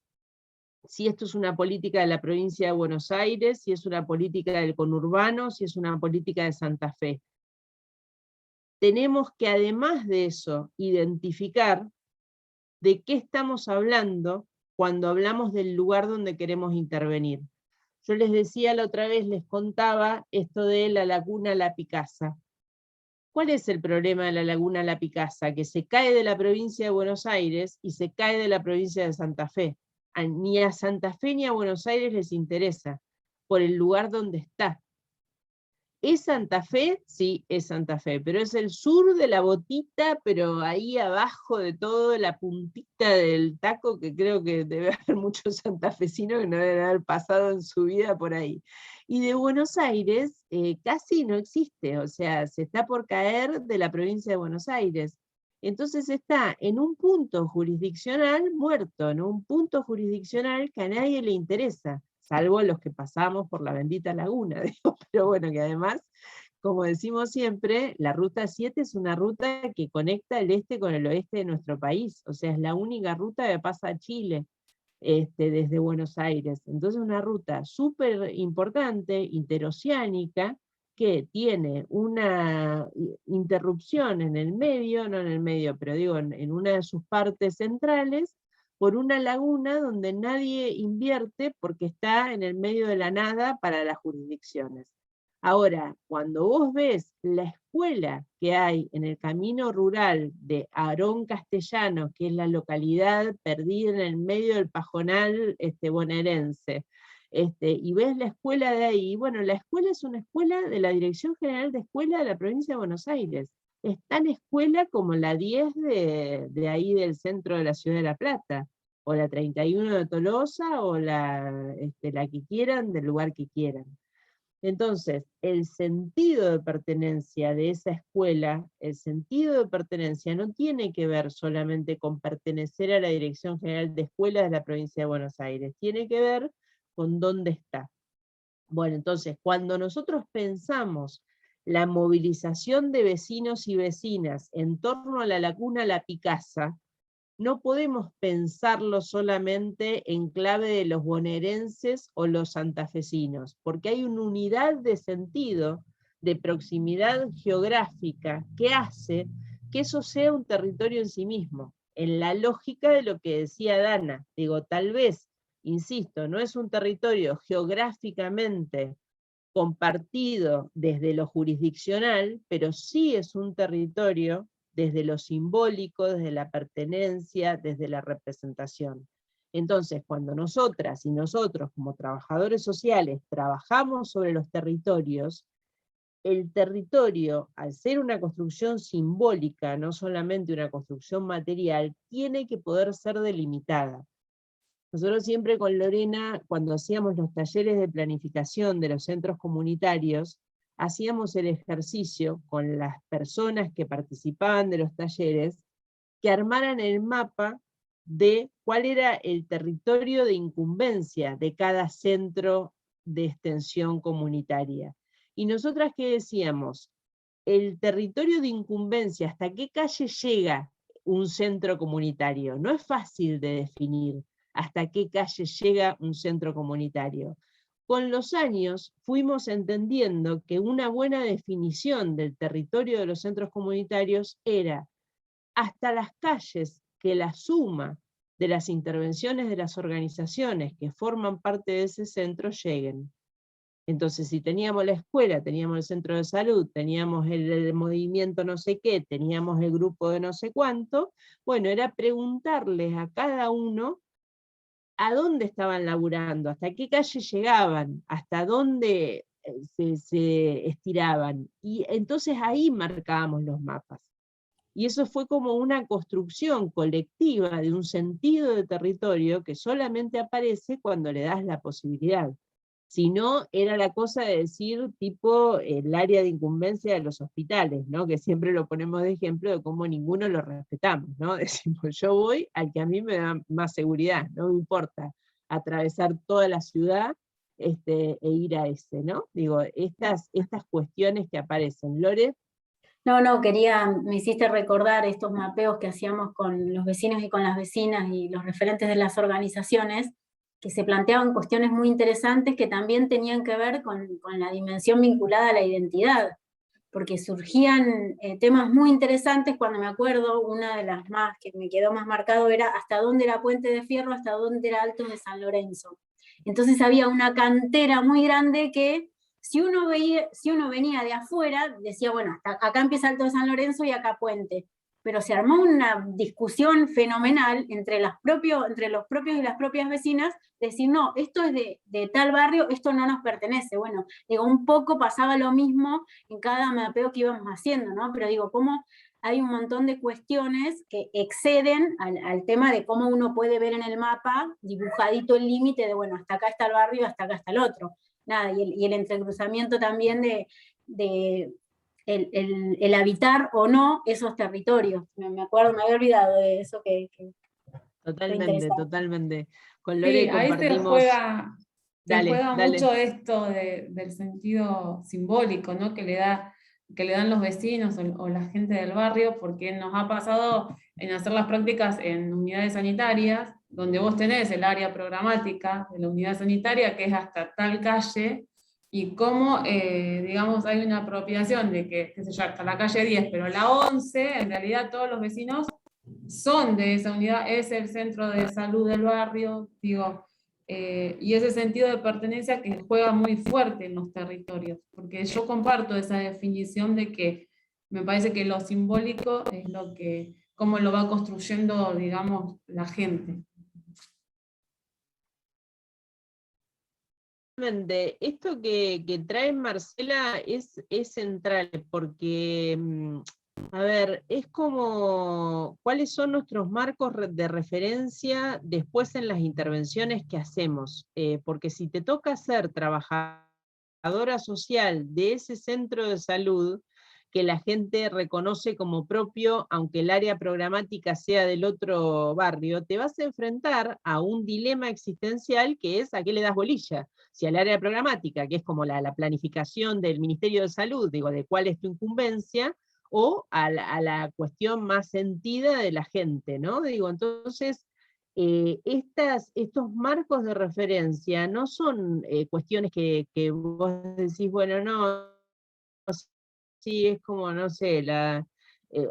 si esto es una política de la provincia de Buenos Aires, si es una política del conurbano, si es una política de Santa Fe. Tenemos que además de eso identificar de qué estamos hablando cuando hablamos del lugar donde queremos intervenir. Yo les decía la otra vez, les contaba esto de la laguna La Picasa. ¿Cuál es el problema de la laguna La Picasa? Que se cae de la provincia de Buenos Aires y se cae de la provincia de Santa Fe. Ni a Santa Fe ni a Buenos Aires les interesa, por el lugar donde está. ¿Es Santa Fe? Sí, es Santa Fe, pero es el sur de la botita, pero ahí abajo de todo, la puntita del taco, que creo que debe haber muchos santafesinos que no deben haber pasado en su vida por ahí. Y de Buenos Aires casi no existe, o sea, se está por caer de la provincia de Buenos Aires. Entonces está en un punto jurisdiccional muerto, en un punto jurisdiccional que a nadie le interesa, salvo los que pasamos por la bendita laguna, digo, pero bueno, que además, como decimos siempre, la Ruta 7 es una ruta que conecta el este con el oeste de nuestro país, o sea, es la única ruta que pasa a Chile, desde Buenos Aires. Entonces una ruta súper importante, interoceánica, que tiene una interrupción en el medio, no en el medio, pero digo, en una de sus partes centrales, por una laguna donde nadie invierte porque está en el medio de la nada para las jurisdicciones. Ahora, cuando vos ves la escuela que hay en el camino rural de Aarón Castellano, que es la localidad perdida en el medio del pajonal bonaerense, y ves la escuela de ahí, bueno, la escuela es una escuela de la Dirección General de Escuela de la Provincia de Buenos Aires. Es tan escuela como la 10 de ahí del centro de la Ciudad de La Plata, o la 31 de Tolosa, o la que quieran, del lugar que quieran. Entonces, el sentido de pertenencia de esa escuela, el sentido de pertenencia no tiene que ver solamente con pertenecer a la Dirección General de Escuelas de la Provincia de Buenos Aires, tiene que ver con dónde está. Bueno, entonces, cuando nosotros pensamos la movilización de vecinos y vecinas en torno a la laguna La Picasa, no podemos pensarlo solamente en clave de los bonaerenses o los santafesinos, porque hay una unidad de sentido, de proximidad geográfica, que hace que eso sea un territorio en sí mismo, en la lógica de lo que decía Dana. Digo, tal vez, insisto, no es un territorio geográficamente compartido desde lo jurisdiccional, pero sí es un territorio desde lo simbólico, desde la pertenencia, desde la representación. Entonces, cuando nosotras y nosotros como trabajadores sociales trabajamos sobre los territorios, el territorio, al ser una construcción simbólica, no solamente una construcción material, tiene que poder ser delimitada. Nosotros siempre con Lorena, cuando hacíamos los talleres de planificación de los centros comunitarios, hacíamos el ejercicio con las personas que participaban de los talleres, que armaran el mapa de cuál era el territorio de incumbencia de cada centro de extensión comunitaria. Y nosotras, ¿qué decíamos? El territorio de incumbencia, ¿hasta qué calle llega un centro comunitario? No es fácil de definir hasta qué calle llega un centro comunitario. Con los años fuimos entendiendo que una buena definición del territorio de los centros comunitarios era hasta las calles que la suma de las intervenciones de las organizaciones que forman parte de ese centro lleguen. Entonces, si teníamos la escuela, teníamos el centro de salud, teníamos el movimiento no sé qué, teníamos el grupo de no sé cuánto, bueno, era preguntarles a cada uno a dónde estaban laburando, hasta qué calle llegaban, hasta dónde se estiraban. Y entonces ahí marcábamos los mapas. Y eso fue como una construcción colectiva de un sentido de territorio que solamente aparece cuando le das la posibilidad. Si no, era la cosa de decir tipo el área de incumbencia de los hospitales, ¿no? Que siempre lo ponemos de ejemplo de cómo ninguno lo respetamos, ¿no? Decimos, yo voy al que a mí me da más seguridad, no me importa atravesar toda la ciudad e ir a ese, ¿no? Digo, estas cuestiones que aparecen. Lore. No, me hiciste recordar estos mapeos que hacíamos con los vecinos y con las vecinas y los referentes de las organizaciones, que se planteaban cuestiones muy interesantes que también tenían que ver con la dimensión vinculada a la identidad, porque surgían temas muy interesantes. Cuando me acuerdo, una de las más que me quedó más marcado era hasta dónde era Puente de Fierro, hasta dónde era Alto de San Lorenzo. Entonces había una cantera muy grande que si uno venía de afuera, decía, bueno, acá empieza Alto de San Lorenzo y acá Puente. Pero se armó una discusión fenomenal entre los propios y las propias vecinas, decir, no, esto es de tal barrio, esto no nos pertenece. Bueno, digo, un poco pasaba lo mismo en cada mapeo que íbamos haciendo, ¿no? Pero digo, cómo hay un montón de cuestiones que exceden al tema de cómo uno puede ver en el mapa, dibujadito el límite de, bueno, hasta acá está el barrio, hasta acá está el otro. Nada, y el entrecruzamiento también de el habitar o no esos territorios. Me acuerdo, me había olvidado de eso que Totalmente. Con Lore sí, compartimos... Ahí se juega mucho esto del sentido simbólico, ¿no? que le dan los vecinos o la gente del barrio, porque nos ha pasado en hacer las prácticas en unidades sanitarias, donde vos tenés el área programática de la unidad sanitaria, que es hasta tal calle, y cómo, digamos, hay una apropiación de que, qué sé yo, hasta la calle 10, pero la 11, en realidad todos los vecinos son de esa unidad, es el centro de salud del barrio, digo, y ese sentido de pertenencia que juega muy fuerte en los territorios, porque yo comparto esa definición de que me parece que lo simbólico es lo que, cómo lo va construyendo, digamos, la gente. Esto que trae Marcela es central, porque, a ver, es como, ¿cuáles son nuestros marcos de referencia después en las intervenciones que hacemos? Porque si te toca ser trabajadora social de ese centro de salud, que la gente reconoce como propio, aunque el área programática sea del otro barrio, te vas a enfrentar a un dilema existencial que es ¿a qué le das bolilla? Si al área programática, que es como la planificación del Ministerio de Salud, digo, de cuál es tu incumbencia, o a la cuestión más sentida de la gente, ¿no? Digo, entonces, estos marcos de referencia no son cuestiones que vos decís, bueno, no, sí, es como, no sé,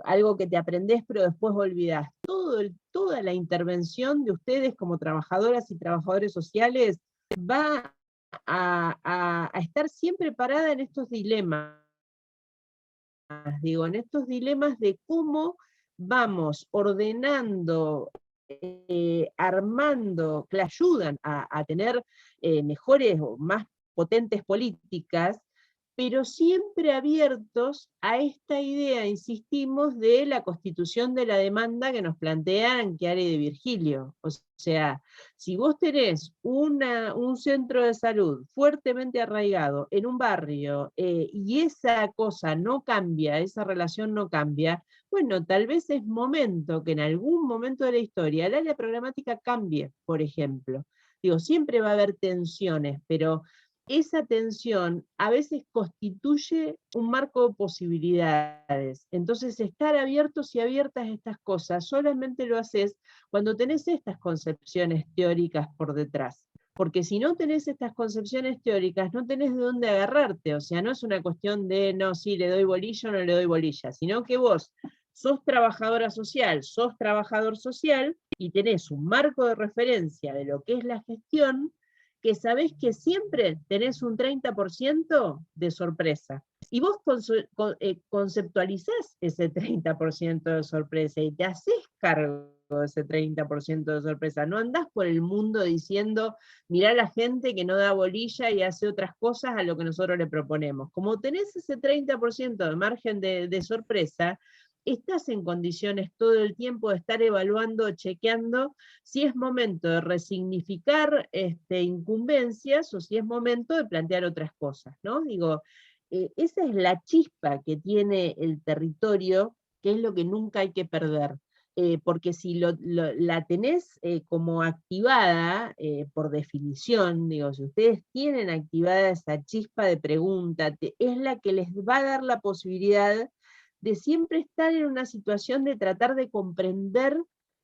algo que te aprendés pero después olvidás. Toda la intervención de ustedes como trabajadoras y trabajadores sociales va a estar siempre parada en estos dilemas, digo, en estos dilemas de cómo vamos ordenando, armando, que ayudan a tener mejores o más potentes políticas, pero siempre abiertos a esta idea, insistimos, de la constitución de la demanda que nos plantea Anchiari de Virgilio. O sea, si vos tenés un centro de salud fuertemente arraigado en un barrio y esa cosa no cambia, esa relación no cambia, bueno, tal vez es momento que en algún momento de la historia el área programática cambie, por ejemplo. Digo, siempre va a haber tensiones, pero esa tensión a veces constituye un marco de posibilidades. Entonces, estar abiertos y abiertas a estas cosas solamente lo haces cuando tenés estas concepciones teóricas por detrás. Porque si no tenés estas concepciones teóricas, no tenés de dónde agarrarte. O sea, no es una cuestión de, no, sí, le doy bolilla o no le doy bolilla, sino que vos sos trabajadora social, sos trabajador social, y tenés un marco de referencia de lo que es la gestión, que sabés que siempre tenés un 30% de sorpresa. Y vos conceptualizás ese 30% de sorpresa y te haces cargo de ese 30% de sorpresa. No andás por el mundo diciendo, mirá a la gente que no da bolilla y hace otras cosas a lo que nosotros le proponemos. Como tenés ese 30% de margen de sorpresa, estás en condiciones todo el tiempo de estar evaluando, chequeando si es momento de resignificar incumbencias o si es momento de plantear otras cosas, ¿no? Digo, esa es la chispa que tiene el territorio, que es lo que nunca hay que perder. Porque si la tenés como activada, por definición, digo, si ustedes tienen activada esa chispa de pregunta, es la que les va a dar la posibilidad de siempre estar en una situación de tratar de comprender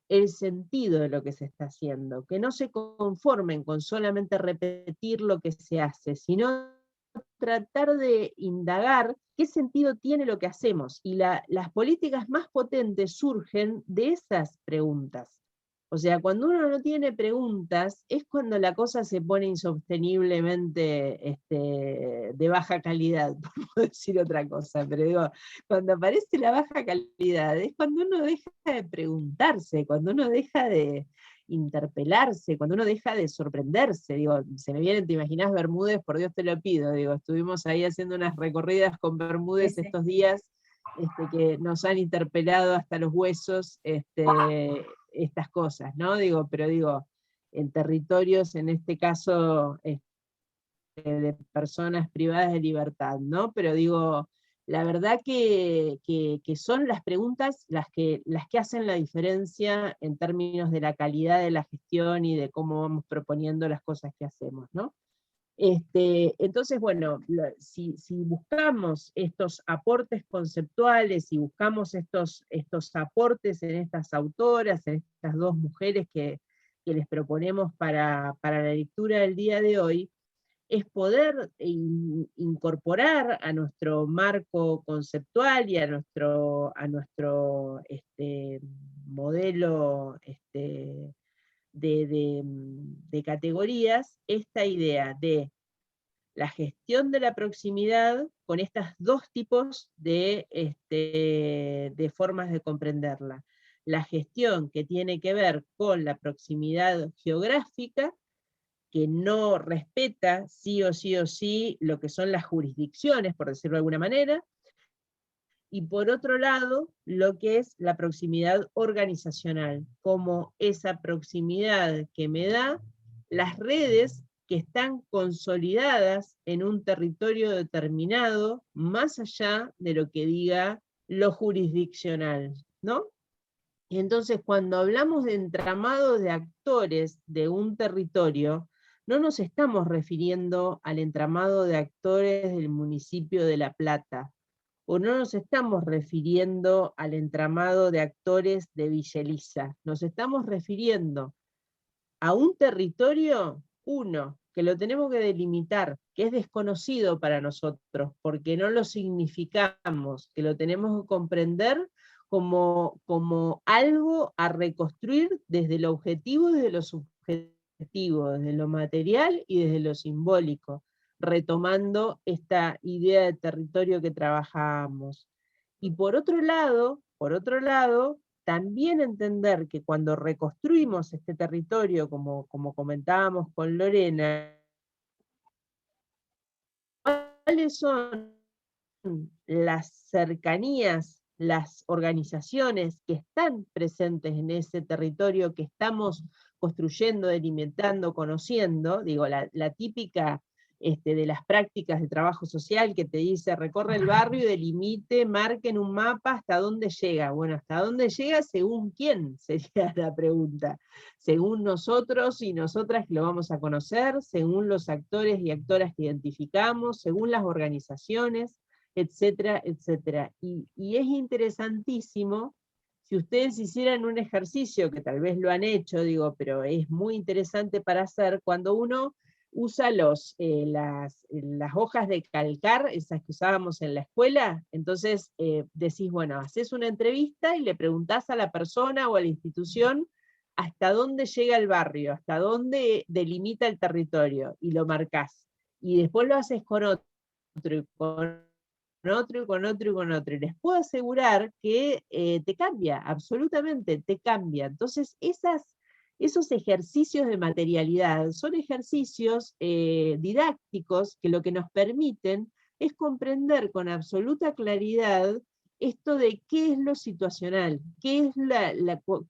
el sentido de lo que se está haciendo, que no se conformen con solamente repetir lo que se hace, sino tratar de indagar qué sentido tiene lo que hacemos, y las políticas más potentes surgen de esas preguntas. O sea, cuando uno no tiene preguntas, es cuando la cosa se pone insosteniblemente de baja calidad, por no decir otra cosa, pero digo, cuando aparece la baja calidad, es cuando uno deja de preguntarse, cuando uno deja de interpelarse, cuando uno deja de sorprenderse. Digo, se me vienen, ¿te imaginás Bermúdez? Por Dios te lo pido, digo, estuvimos ahí haciendo unas recorridas con Bermúdez Sí, sí. estos días, que nos han interpelado hasta los huesos, estas cosas, ¿no? Digo, pero digo, en territorios, en este caso, de personas privadas de libertad, ¿no? Pero digo, la verdad que son las preguntas las que hacen la diferencia en términos de la calidad de la gestión y de cómo vamos proponiendo las cosas que hacemos, ¿no? Entonces, bueno, si buscamos estos aportes conceptuales, si buscamos estos aportes en estas autoras, en estas dos mujeres que les proponemos para la lectura del día de hoy, es poder incorporar a nuestro marco conceptual y a nuestro modelo de categorías esta idea de la gestión de la proximidad con estos dos tipos de formas de comprenderla. La gestión que tiene que ver con la proximidad geográfica, que no respeta sí o sí lo que son las jurisdicciones, por decirlo de alguna manera, y por otro lado, lo que es la proximidad organizacional, como esa proximidad que me da las redes que están consolidadas en un territorio determinado, más allá de lo que diga lo jurisdiccional, ¿no? Y entonces cuando hablamos de entramado de actores de un territorio, no nos estamos refiriendo al entramado de actores del municipio de La Plata, o no nos estamos refiriendo al entramado de actores de Villa Elisa, nos estamos refiriendo a un territorio, que lo tenemos que delimitar, que es desconocido para nosotros, porque no lo significamos, que lo tenemos que comprender como algo a reconstruir desde lo objetivo y desde lo subjetivo, desde lo material y desde lo simbólico, retomando esta idea de territorio que trabajábamos. Y por otro lado, también entender que cuando reconstruimos este territorio, como comentábamos con Lorena, ¿cuáles son las cercanías, las organizaciones que están presentes en ese territorio que estamos construyendo, delimitando, conociendo? Digo, la típica de las prácticas de trabajo social que te dice, recorre el barrio y delimite, marque en un mapa hasta dónde llega. Bueno, ¿hasta dónde llega según quién? Sería la pregunta. Según nosotros y nosotras que lo vamos a conocer, según los actores y actoras que identificamos, según las organizaciones, etcétera, etcétera. Y es interesantísimo, si ustedes hicieran un ejercicio, que tal vez lo han hecho, digo, pero es muy interesante para hacer, cuando uno usa las hojas de calcar, esas que usábamos en la escuela, entonces decís, bueno, haces una entrevista y le preguntás a la persona o a la institución hasta dónde llega el barrio, hasta dónde delimita el territorio, y lo marcás. Y después lo haces con otro, y con otro, y con otro, y con otro. Y les puedo asegurar que te cambia, absolutamente te cambia. Entonces, esos ejercicios de materialidad son ejercicios didácticos que lo que nos permiten es comprender con absoluta claridad esto de qué es lo situacional, qué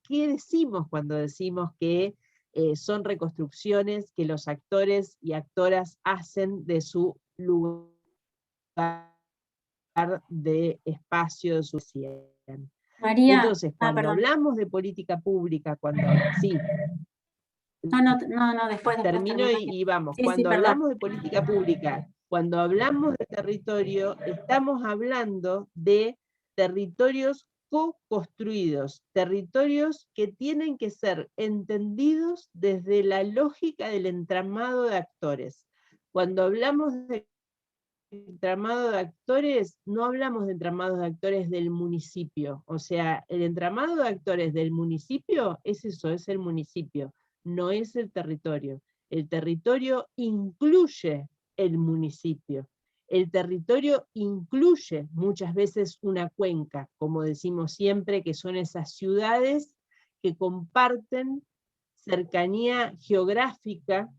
decimos cuando decimos que son reconstrucciones que los actores y actoras hacen de su lugar de espacio de su cien. María, entonces, cuando hablamos de política pública, sí. No, después termino y vamos. Sí, cuando sí, hablamos de política pública, cuando hablamos de territorio, estamos hablando de territorios co-construidos, territorios que tienen que ser entendidos desde la lógica del entramado de actores. Cuando hablamos de entramado de actores, no hablamos de entramados de actores del municipio, o sea, el entramado de actores del municipio es eso, es el municipio, no es el territorio. El territorio incluye el municipio. El territorio incluye muchas veces una cuenca, como decimos siempre, que son esas ciudades que comparten cercanía geográfica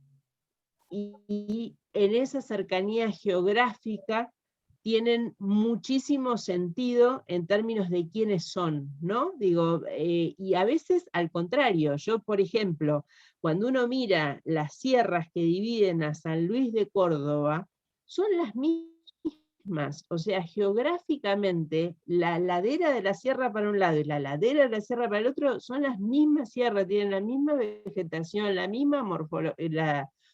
y en esa cercanía geográfica tienen muchísimo sentido en términos de quiénes son, ¿no? Digo, y a veces al contrario, yo por ejemplo, cuando uno mira las sierras que dividen a San Luis de Córdoba, son las mismas, o sea, geográficamente, la ladera de la sierra para un lado y la ladera de la sierra para el otro, son las mismas sierras, tienen la misma vegetación, la misma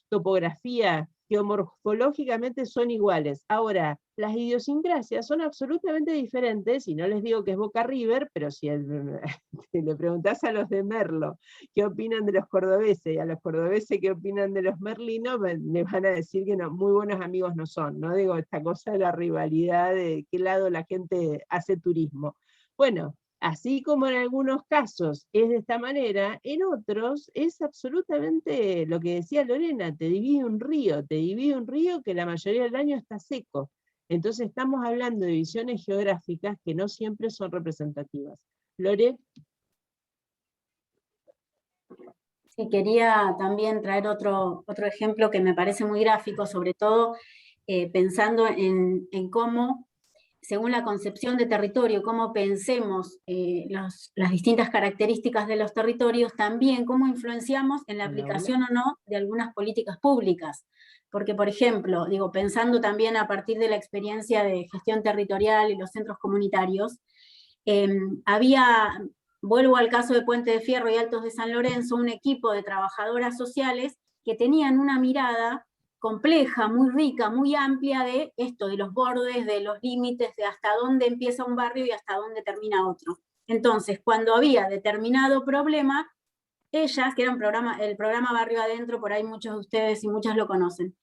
topografía, geomorfológicamente son iguales. Ahora, las idiosincrasias son absolutamente diferentes, y no les digo que es Boca River, pero si le preguntás a los de Merlo qué opinan de los cordobeses, y a los cordobeses qué opinan de los merlinos, me van a decir que no, muy buenos amigos no son, ¿no? Digo, esta cosa de la rivalidad, de qué lado la gente hace turismo. Bueno, así como en algunos casos es de esta manera, en otros es absolutamente lo que decía Lorena, te divide un río que la mayoría del año está seco. Entonces estamos hablando de visiones geográficas que no siempre son representativas. Lore. Sí, quería también traer otro ejemplo que me parece muy gráfico, sobre todo pensando en cómo, según la concepción de territorio, cómo pensemos las distintas características de los territorios, también cómo influenciamos en la aplicación o no de algunas políticas públicas. Porque, por ejemplo, digo, pensando también a partir de la experiencia de gestión territorial y los centros comunitarios, vuelvo al caso de Puente de Fierro y Altos de San Lorenzo, un equipo de trabajadoras sociales que tenían una mirada compleja, muy rica, muy amplia de esto, de los bordes, de los límites, de hasta dónde empieza un barrio y hasta dónde termina otro. Entonces, cuando había determinado problema, ellas, que era el programa Barrio Adentro, por ahí muchos de ustedes y muchas lo conocen,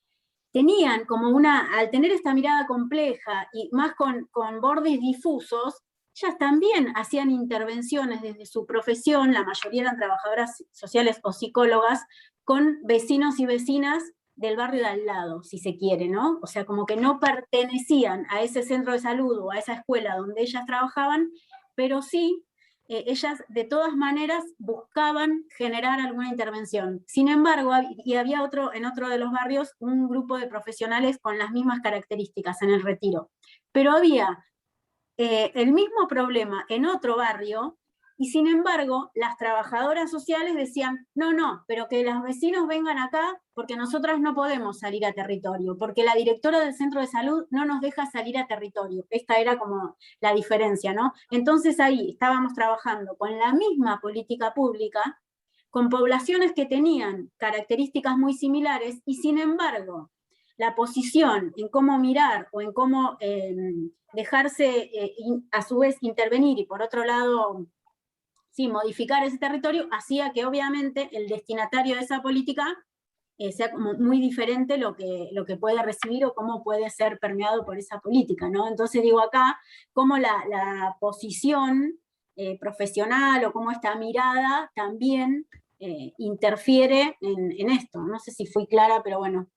tenían como al tener esta mirada compleja y más con bordes difusos, ellas también hacían intervenciones desde su profesión, la mayoría eran trabajadoras sociales o psicólogas, con vecinos y vecinas del barrio de al lado, si se quiere, ¿no? O sea, como que no pertenecían a ese centro de salud o a esa escuela donde ellas trabajaban, pero sí, ellas de todas maneras buscaban generar alguna intervención. Sin embargo, y había en otro de los barrios un grupo de profesionales con las mismas características en el Retiro, pero había el mismo problema en otro barrio, y sin embargo, las trabajadoras sociales decían, no, pero que los vecinos vengan acá porque nosotras no podemos salir a territorio, porque la directora del centro de salud no nos deja salir a territorio. Esta era como la diferencia, ¿no? Entonces ahí estábamos trabajando con la misma política pública, con poblaciones que tenían características muy similares, y sin embargo, la posición en cómo mirar o en cómo dejarse a su vez intervenir y por otro lado sí, modificar ese territorio, hacía que obviamente el destinatario de esa política sea como muy diferente lo que puede recibir o cómo puede ser permeado por esa política, ¿no? Entonces digo acá, cómo la posición profesional o cómo esta mirada también interfiere en esto. No sé si fui clara, pero bueno.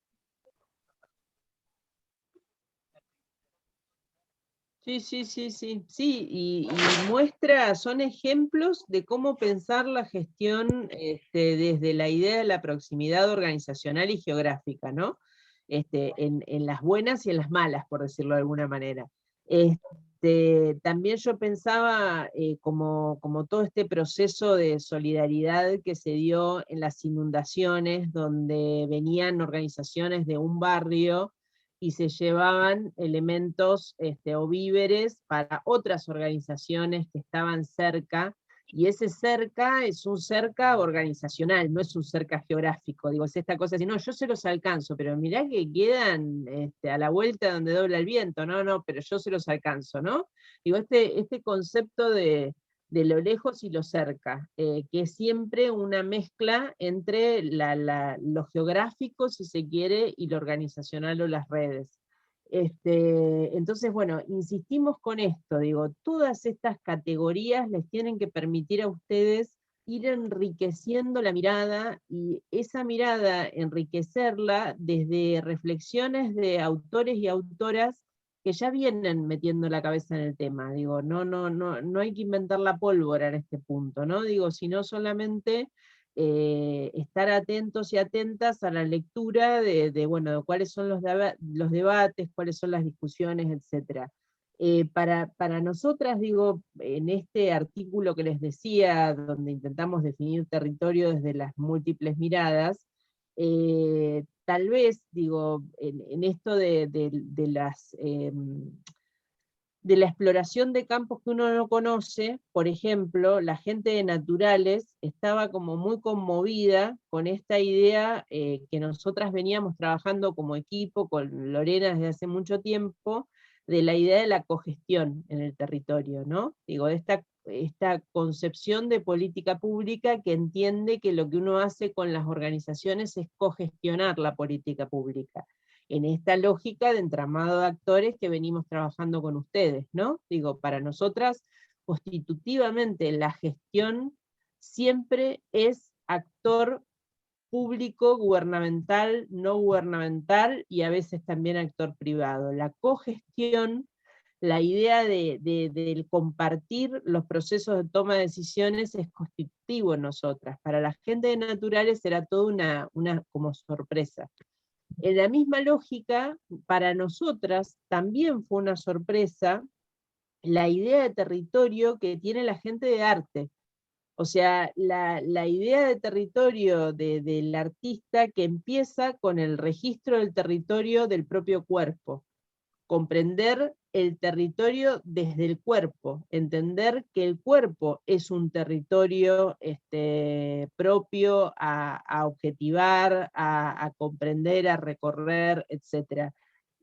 Sí, y muestra, son ejemplos de cómo pensar la gestión desde la idea de la proximidad organizacional y geográfica, ¿no? En las buenas y en las malas, por decirlo de alguna manera. También yo pensaba como todo este proceso de solidaridad que se dio en las inundaciones, donde venían organizaciones de un barrio y se llevaban elementos o víveres para otras organizaciones que estaban cerca, y ese cerca es un cerca organizacional, no es un cerca geográfico. Digo, es esta cosa de decir, no, yo se los alcanzo, pero mirá que quedan a la vuelta donde dobla el viento, no, pero yo se los alcanzo, ¿no? Digo, este concepto de lo lejos y lo cerca, que es siempre una mezcla entre lo geográfico, si se quiere, y lo organizacional o las redes. Entonces, bueno, insistimos con esto, digo, todas estas categorías les tienen que permitir a ustedes ir enriqueciendo la mirada, y esa mirada enriquecerla desde reflexiones de autores y autoras que ya vienen metiendo la cabeza en el tema. Digo, no hay que inventar la pólvora en este punto, ¿no? Digo, sino solamente estar atentos y atentas a la lectura de cuáles son los debates, cuáles son las discusiones, etc. Para nosotras, digo, en este artículo que les decía, donde intentamos definir territorio desde las múltiples miradas, tal vez, digo, en esto de las de la exploración de campos que uno no conoce. Por ejemplo, la gente de Naturales estaba como muy conmovida con esta idea que nosotras veníamos trabajando como equipo con Lorena desde hace mucho tiempo, de la idea de la cogestión en el territorio, ¿no? Digo, esta concepción de política pública que entiende que lo que uno hace con las organizaciones es cogestionar la política pública, en esta lógica de entramado de actores que venimos trabajando con ustedes, ¿no? Digo, para nosotras, constitutivamente, la gestión siempre es actor público, gubernamental, no gubernamental, y a veces también actor privado. La cogestión, la idea del compartir los procesos de toma de decisiones es constitutivo en nosotras. Para la gente de Naturales era toda una como sorpresa. En la misma lógica, para nosotras también fue una sorpresa la idea de territorio que tiene la gente de arte. O sea, la idea de territorio del artista que empieza con el registro del territorio del propio cuerpo. Comprender el territorio desde el cuerpo, entender que el cuerpo es un territorio propio a objetivar, a comprender, a recorrer, etc.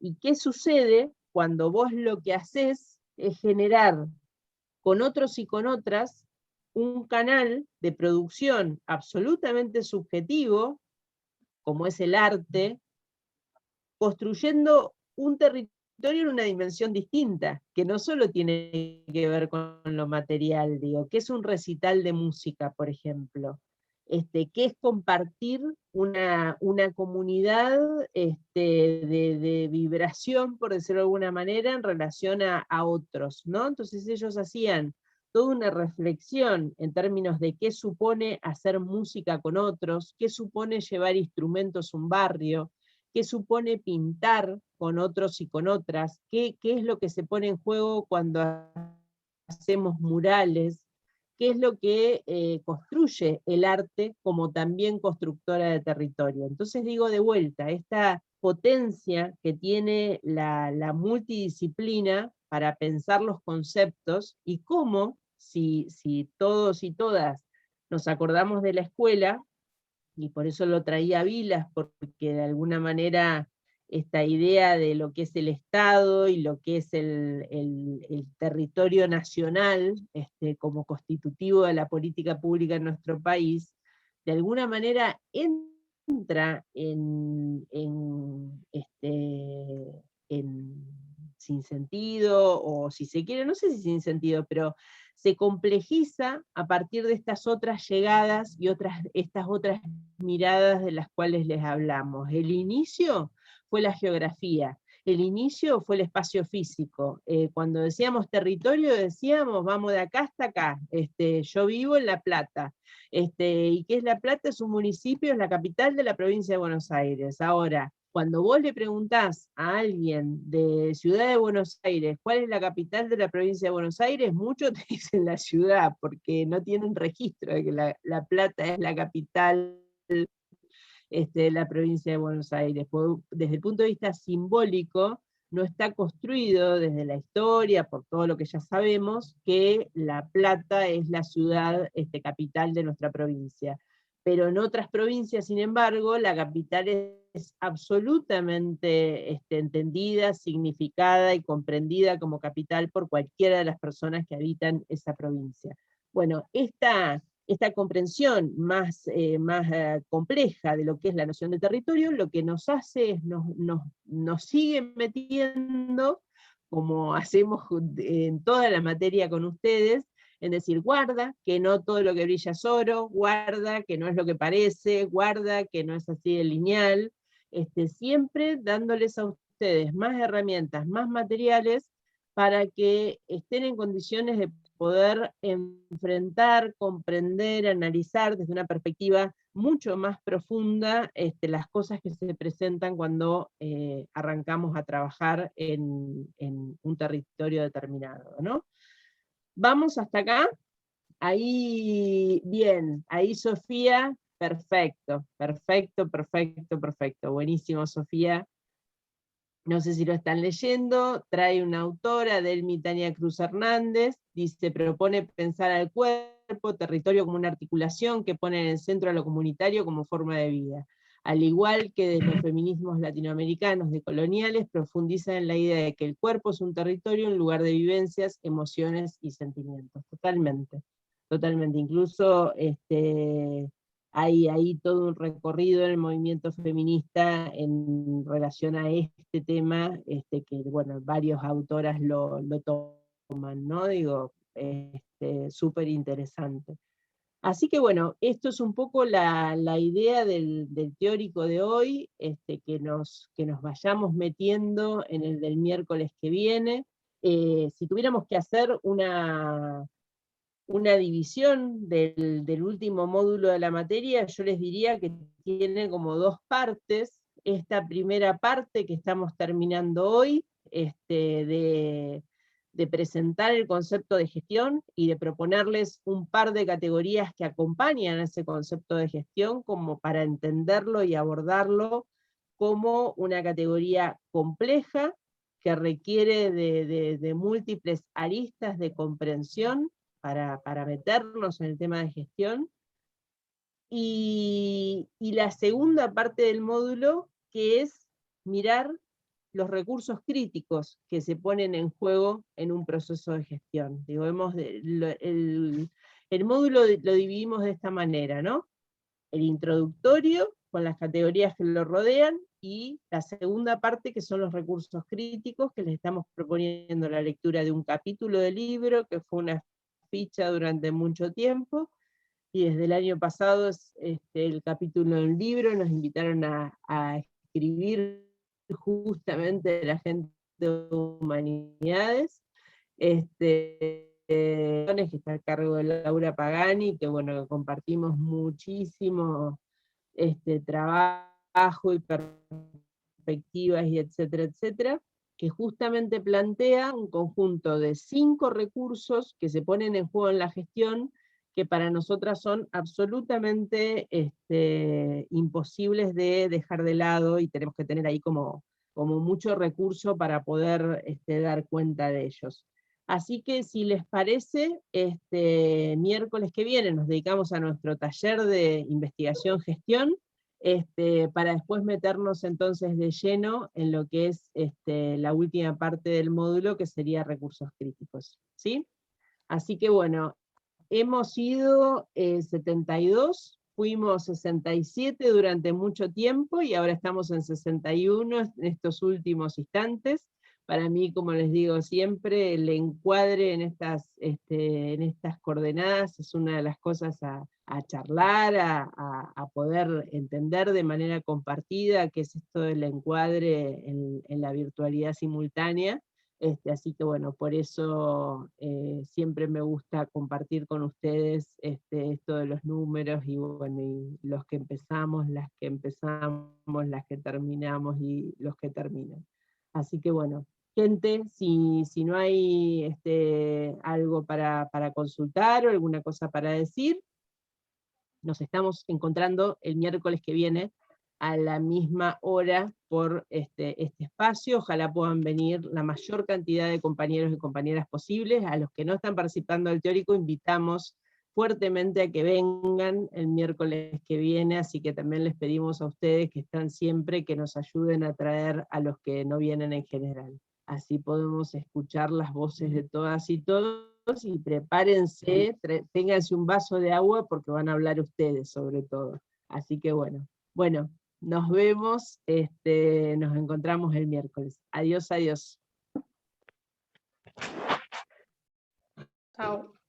¿Y qué sucede cuando vos lo que haces es generar con otros y con otras un canal de producción absolutamente subjetivo, como es el arte, construyendo un territorio en una dimensión distinta, que no solo tiene que ver con lo material, digo, que es un recital de música, por ejemplo, que es compartir una comunidad de vibración, por decirlo de alguna manera, en relación a otros, ¿no? Entonces ellos hacían toda una reflexión en términos de qué supone hacer música con otros, qué supone llevar instrumentos a un barrio, qué supone pintar con otros y con otras, qué es lo que se pone en juego cuando hacemos murales, qué es lo que construye el arte como también constructora de territorio. Entonces digo de vuelta, esta potencia que tiene la multidisciplina para pensar los conceptos y cómo, si todos y todas nos acordamos de la escuela, y por eso lo traía Vilas, porque de alguna manera esta idea de lo que es el Estado y lo que es el territorio nacional, como constitutivo de la política pública en nuestro país, de alguna manera entra en sin sentido, o si se quiere, no sé si sin sentido, pero se complejiza a partir de estas otras llegadas y estas otras miradas de las cuales les hablamos. El inicio fue la geografía, el inicio fue el espacio físico. Cuando decíamos territorio, decíamos, vamos de acá hasta acá. Yo vivo en La Plata. ¿Y qué es La Plata? Es un municipio, es la capital de la provincia de Buenos Aires. Ahora, cuando vos le preguntás a alguien de Ciudad de Buenos Aires cuál es la capital de la provincia de Buenos Aires, muchos te dicen la ciudad, porque no tienen registro de que la Plata es la capital de la provincia de Buenos Aires. Desde el punto de vista simbólico, no está construido desde la historia, por todo lo que ya sabemos, que La Plata es la ciudad capital de nuestra provincia. Pero en otras provincias, sin embargo, la capital es absolutamente entendida, significada y comprendida como capital por cualquiera de las personas que habitan esa provincia. Bueno, esta comprensión más compleja de lo que es la noción de territorio, lo que nos hace es nos sigue metiendo, como hacemos en toda la materia con ustedes, en decir, guarda, que no todo lo que brilla es oro, guarda, que no es lo que parece, guarda, que no es así de lineal, siempre dándoles a ustedes más herramientas, más materiales, para que estén en condiciones de poder enfrentar, comprender, analizar desde una perspectiva mucho más profunda las cosas que se presentan cuando arrancamos a trabajar en un territorio determinado, ¿no? ¿Vamos hasta acá? Ahí, bien, ahí Sofía, perfecto, perfecto, perfecto, perfecto, buenísimo Sofía. no sé si lo están leyendo, trae una autora, Delmi Tania Cruz Hernández, dice, propone pensar al cuerpo, territorio como una articulación que pone en el centro a lo comunitario como forma de vida. Al igual que de los feminismos latinoamericanos decoloniales, profundiza en la idea de que el cuerpo es un territorio, un lugar de vivencias, emociones y sentimientos. Totalmente, totalmente. Incluso hay todo un recorrido en el movimiento feminista en relación a este tema, que bueno, varios autoras lo toman, ¿no? Digo, súper interesante. Así que bueno, esto es un poco la idea del teórico de hoy, que nos vayamos metiendo en el del miércoles que viene. Si tuviéramos que hacer una división del último módulo de la materia, yo les diría que tiene como dos partes. Esta primera parte que estamos terminando hoy, de presentar el concepto de gestión y de proponerles un par de categorías que acompañan a ese concepto de gestión como para entenderlo y abordarlo como una categoría compleja que requiere de múltiples aristas de comprensión para meternos en el tema de gestión. Y la segunda parte del módulo, que es mirar los recursos críticos que se ponen en juego en un proceso de gestión. Digo, el módulo lo dividimos de esta manera, ¿no? El introductorio, con las categorías que lo rodean, y la segunda parte, que son los recursos críticos, que les estamos proponiendo la lectura de un capítulo del libro, que fue una ficha durante mucho tiempo, y desde el año pasado es el capítulo del libro. Nos invitaron a escribir justamente la gente de humanidades, que está a cargo de Laura Pagani, que bueno, que compartimos muchísimo trabajo y perspectivas y etcétera, etcétera, que justamente plantea un conjunto de 5 recursos que se ponen en juego en la gestión, que para nosotras son absolutamente imposibles de dejar de lado, y tenemos que tener ahí como mucho recurso para poder dar cuenta de ellos. Así que si les parece, miércoles que viene nos dedicamos a nuestro taller de investigación-gestión, para después meternos entonces de lleno en lo que es la última parte del módulo, que sería recursos críticos, ¿sí? Así que bueno, hemos sido 72, fuimos 67 durante mucho tiempo, y ahora estamos en 61 en estos últimos instantes. Para mí, como les digo siempre, el encuadre en estas coordenadas es una de las cosas a charlar, a poder entender de manera compartida qué es esto del encuadre en la virtualidad simultánea. Así que bueno, por eso siempre me gusta compartir con ustedes esto de los números, y bueno, y los que empezamos, las que empezamos, las que terminamos y los que terminan. Así que bueno, gente, si no hay algo para consultar o alguna cosa para decir, nos estamos encontrando el miércoles que viene a la misma hora por este espacio. Ojalá puedan venir la mayor cantidad de compañeros y compañeras posibles. A los que no están participando del teórico, invitamos fuertemente a que vengan el miércoles que viene, así que también les pedimos a ustedes que están siempre, que nos ayuden a traer a los que no vienen en general. Así podemos escuchar las voces de todas y todos, y prepárense, ténganse un vaso de agua porque van a hablar ustedes sobre todo. Así que bueno, nos vemos, nos encontramos el miércoles. Adiós, adiós. Chao.